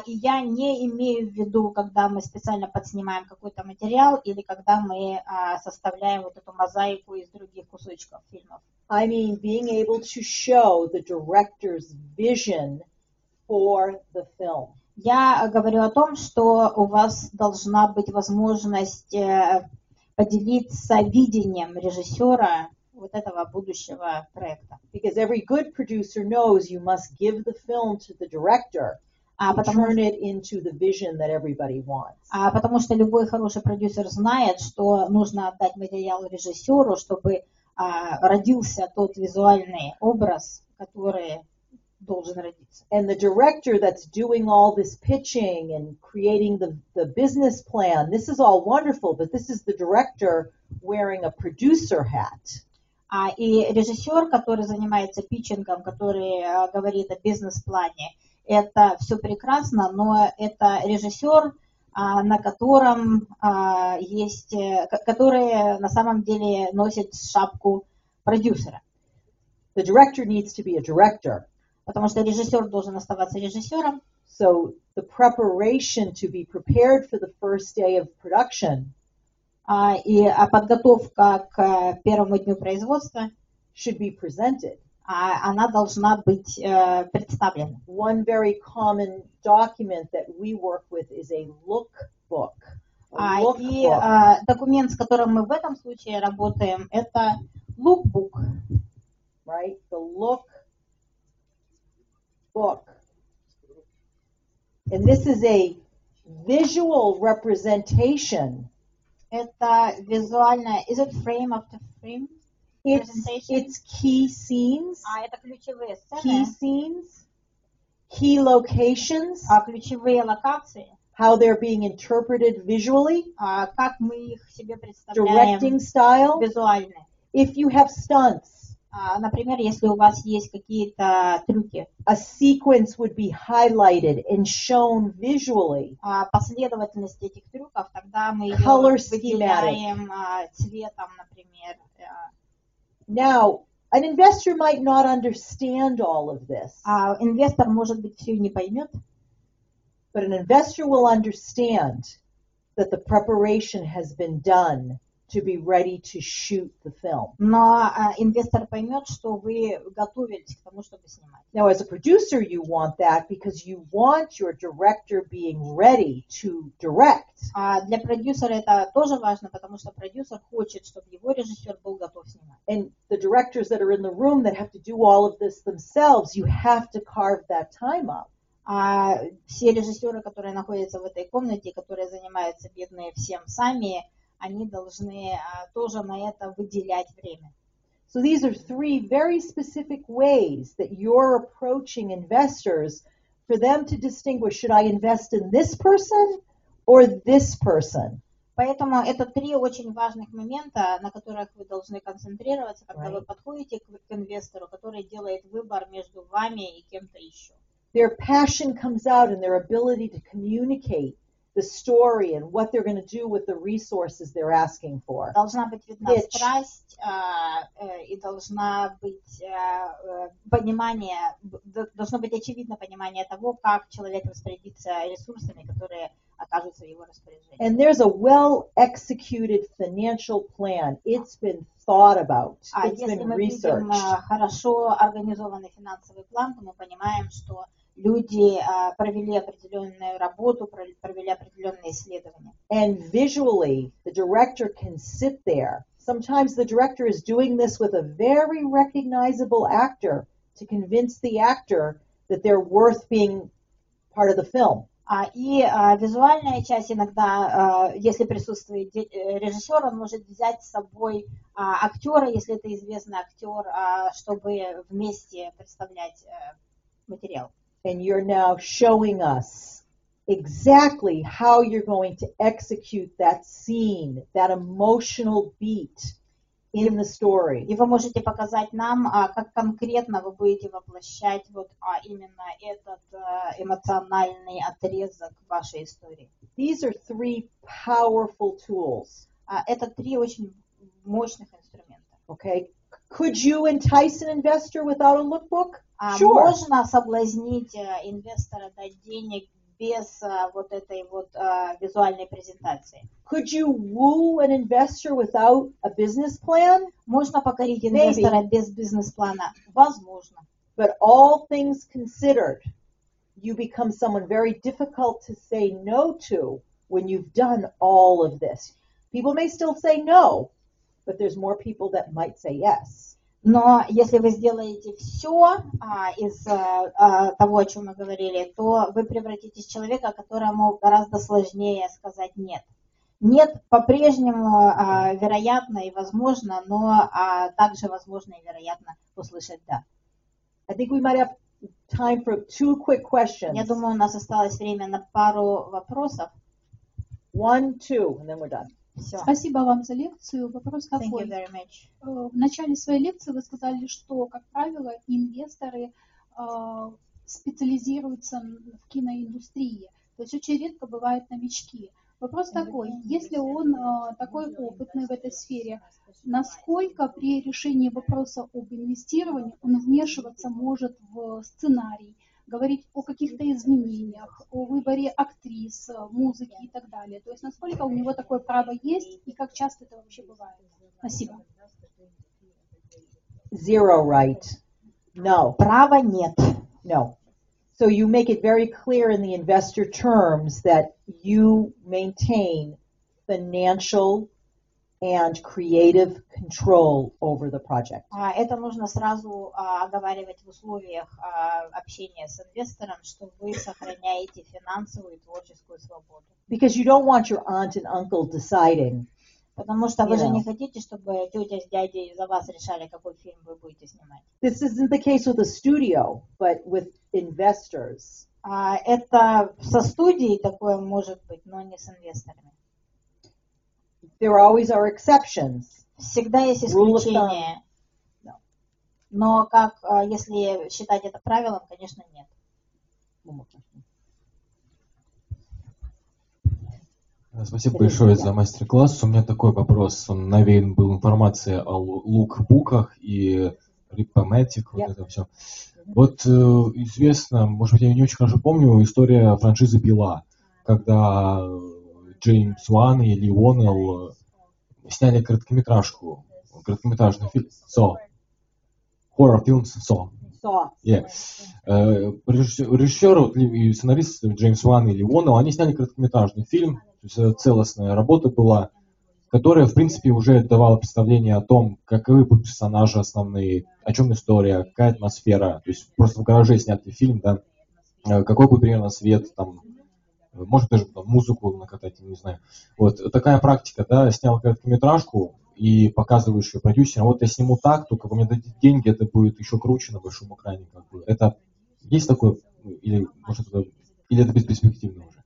И я не имею в виду, когда мы специально подснимаем какой-то материал или когда мы составляем вот эту мозаику из других кусочков фильмов. I mean being able to show the director's vision for the film. Я говорю о том, что у вас должна быть возможность поделиться видением режиссера вот этого будущего проекта. Because every good producer knows you must give the film to the director. Turn it into the vision that everybody wants. Потому что любой хороший продюсер знает, что нужно отдать материал режиссеру, чтобы родился тот визуальный образ, который должен родиться. And the director that's doing all this pitching and creating the business plan, this is all wonderful, but this is the director wearing a producer hat. И режиссер, который занимается питчингом, который говорит о бизнес-плане, это все прекрасно, но это режиссер, на котором есть, который на самом деле носит шапку продюсера. The director needs to be a director. потому что режиссер должен оставаться режиссером. So the preparation to be prepared for the first day of production И подготовка к первому дню производства, should be presented. она должна быть представлена. One very common document that we work with is a lookbook. И документ, с которым мы в этом случае работаем, это lookbook. Right? The lookbook. And this is a visual representation. Это визуальная, is it frame after frame? It's key scenes, Это ключевые key сцены, scenes, key locations, ключевые локации, how they're being interpreted visually, как мы их себе представляем directing style. визуально. If you have stunts, Например, если у вас есть какие-то трюки, a sequence would be highlighted and shown visually. Последовательность этих трюков, тогда мы ее Color выделяем цветом, например. Now, an investor might not understand all of this, Инвестор, может быть, все не поймет, but an investor will understand that the preparation has been done to be ready to shoot the film. но инвестор поймет, что вы готовились к тому, чтобы снимать. Now, as a producer, you want that because you want your director being ready to direct. Для продюсера это тоже важно, потому что продюсер хочет, чтобы его режиссер был готов снимать. And the directors that are in the room that have to do all of this themselves, you have to carve that time up. Все режиссеры, которые находятся в этой комнате, которые занимаются бедные всем сами, они должны тоже на это выделять время. So these are three very specific ways that you're approaching investors for them to distinguish, should I invest in this person or this person? Поэтому это три очень важных момента, на которых вы должны концентрироваться, когда вы подходите к инвестору, который делает выбор между вами и кем-то еще. Their passion comes out in their ability to communicate the story and what they're going to do with the resources they're asking for. Должна быть видна страсть и должна быть понимание, должно быть очевидно понимание того, как человек распорядится ресурсами, которые окажутся в его распоряжении. And there's a well-executed financial plan. It's been thought about. It's Если been мы видим researched. хорошо организованный финансовый план, то мы понимаем, что люди провели определенную работу, провели определенные исследования. And visually, the director can sit there. Sometimes the director is doing this with a very recognizable actor to convince the actor that they're worth being part of the film. И визуальная часть иногда, если присутствует режиссер, он может взять с собой актера, если это известный актер, чтобы вместе представлять материал. And you're now showing us exactly how you're going to execute that scene, that emotional beat in the story. И вы можете показать нам, как конкретно вы будете воплощать вот именно этот эмоциональный отрезок вашей истории. These are three powerful tools. Это три очень мощных инструмента. Okay? Could you entice an investor without a lookbook? Sure. Можно соблазнить инвестора дать денег без вот этой вот визуальной презентации. Could you woo an investor without a business plan? Можно покорить инвестора без бизнес-плана? Возможно. But all things considered, you become someone very difficult to say no to when you've done all of this. People may still say no, but there's more people that might say yes. Но если вы сделаете все из того, о чем мы говорили, то вы превратитесь в человека, которому гораздо сложнее сказать нет. Нет по-прежнему вероятно и возможно, но также возможно и вероятно услышать да. I think we might have time for two quick questions. Я думаю, у нас осталось время на пару вопросов. 1, 2, and then we're done. Все. Спасибо вам за лекцию. Вопрос Thank такой. you very much. В начале своей лекции вы сказали, что, как правило, инвесторы специализируются в киноиндустрии. То есть очень редко бывают новички. Вопрос такой, если он такой опытный в этой сфере, насколько при решении вопроса об инвестировании он вмешиваться может в сценарий, говорить о каких-то изменениях, о выборе актрис, музыки и так далее. То есть насколько у него такое право есть и как часто это вообще бывает. Спасибо. Zero right. No. Права нет. No. So you make it very clear in the investor terms that you maintain financial and creative control over the project. Это нужно сразу оговаривать в условиях общения с инвестором, что вы сохраняете финансовую и творческую свободу. Because you don't want your aunt and uncle deciding. Потому что вы же не хотите, чтобы тетя с дядей за вас решали, какой фильм вы будете снимать. This isn't the case with a studio, but with investors. Это со студией такое может быть, но не с инвесторами. There always are exceptions. Всегда есть исключения. Но как, если считать это правилом, конечно, нет. Спасибо большое за мастер-класс. У меня такой вопрос. Он навеян был информацией о лукбуках и рипометик, вот это все. Вот известно, может быть, я не очень хорошо помню, история франшизы «Пила», когда Джеймс Ван и Ли Уоннелл сняли короткометражный фильм «So». Horror film «So». Yeah. Режиссер и сценарист Джеймс Ван и Ли Уоннелл, они сняли короткометражный фильм, то есть целостная работа была, которая, в принципе, уже давала представление о том, каковы будут персонажи основные, о чем история, какая атмосфера. То есть просто в гараже снятый фильм, да, какой будет примерно свет, там, может даже там, музыку накатать, не знаю. Вот такая практика, да, снял короткометражку и показываешь ее продюсерам. Вот я сниму так, только вы мне дадите деньги, это будет еще круче на большом экране. Как бы. Это есть такое, или может или это бесперспективно уже?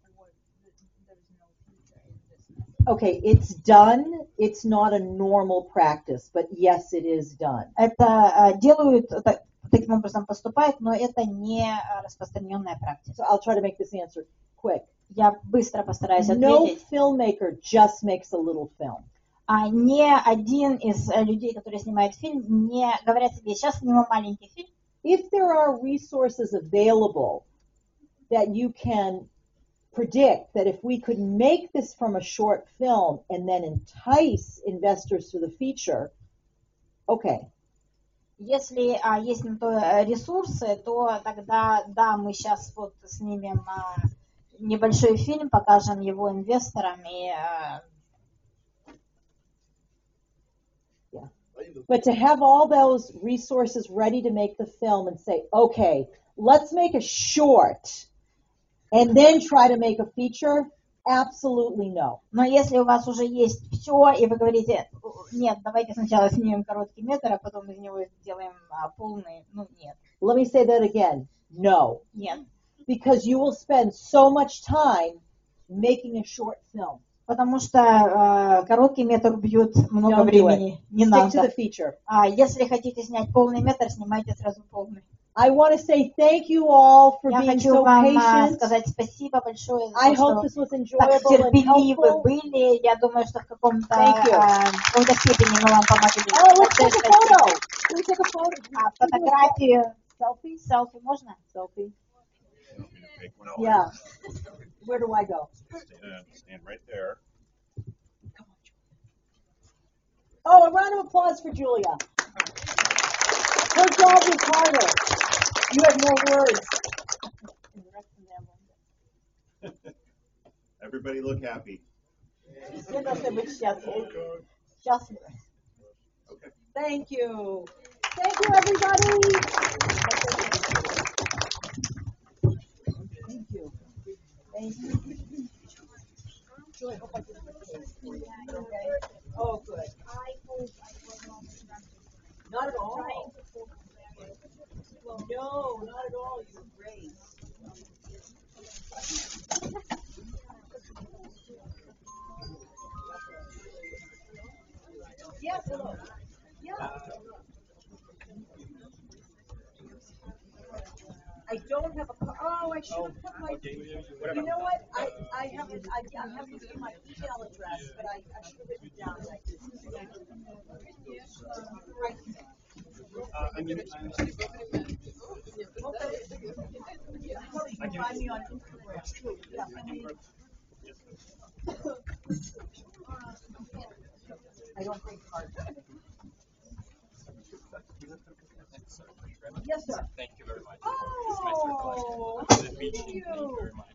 Okay, it's done. It's not a normal practice, but yes, it is done. Это делают, таким образом поступают, но это не распространенная практика. So I'll try to make this answer quick. Я быстро постараюсь No ответить. filmmaker just makes a little film. Ни один из людей, которые снимают фильм, не говорят себе, сейчас сниму маленький фильм. If there are resources available that you can predict that if we could make this from a short film and then entice investors to the feature, okay. Если есть на то ресурсы, то тогда, да, мы сейчас вот снимем небольшой фильм, покажем его инвесторам и... But to have all those resources ready to make the film and say, okay, let's make a short and then try to make a feature, absolutely no. Но если у вас уже есть все, и вы говорите, нет, давайте сначала снимем короткий метр, а потом из него сделаем полный, ну нет. Let me say that again. No. Нет. Because you will spend so much time making a short film. Потому что короткий метр убьет много времени. Не надо. Stick to the feature. Если хотите снять полный метр, снимайте сразу полный. I want to say thank you all for being so patient. Я хочу вам сказать спасибо большое за I то, hope this was что enjoyable так терпеливы and helpful. были. Я думаю, что в каком-то степени мы вам помогли. Oh, let's take a photo. Can we take a photo? Фотографию. Selfie? Селфи можно? Selfie. Yeah. Where do I go? Stand right there. Oh, a round of applause for Julia. Her job is harder. You have more words. Everybody look happy. Все должны быть счастливы. Okay. Thank you. Thank you, everybody. Thank you. Thank you. Julie, I hope I didn't mistake for you. Okay? Oh, good. Not at all. No, not at all. You're great. Yes, hello. Yeah. I don't have a car. Oh, I should. should have put my. You know what? I haven't seen my email address, but I should have written it down. Right. Find me on Instagram. Yeah. I don't think hard. Yes, sir. Thank you very much. Oh, Thank thank you.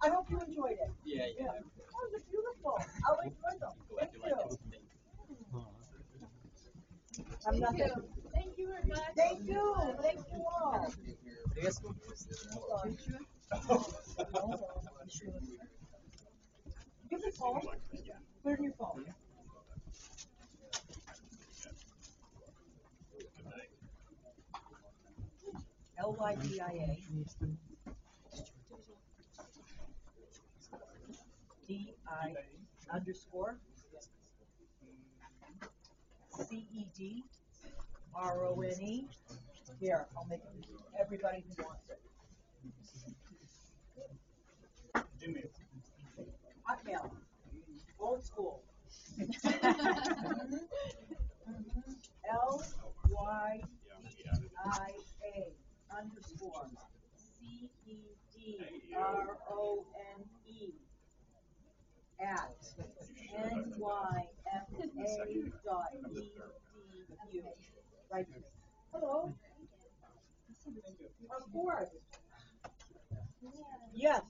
I hope you enjoyed it. Yeah. Oh, they're beautiful. I'll enjoy them. Thank you. I'm not there. Thank you very much. Thank you. Thank you all. Give me phone. Put it in your phone. LYDIA DI underscore CED RONE. Here, I'll make it everybody who wants it. Hotmail. Old school. LYDIA underscore CEDRONE at nyfa.edu. Right. Hello. Of course. Yes.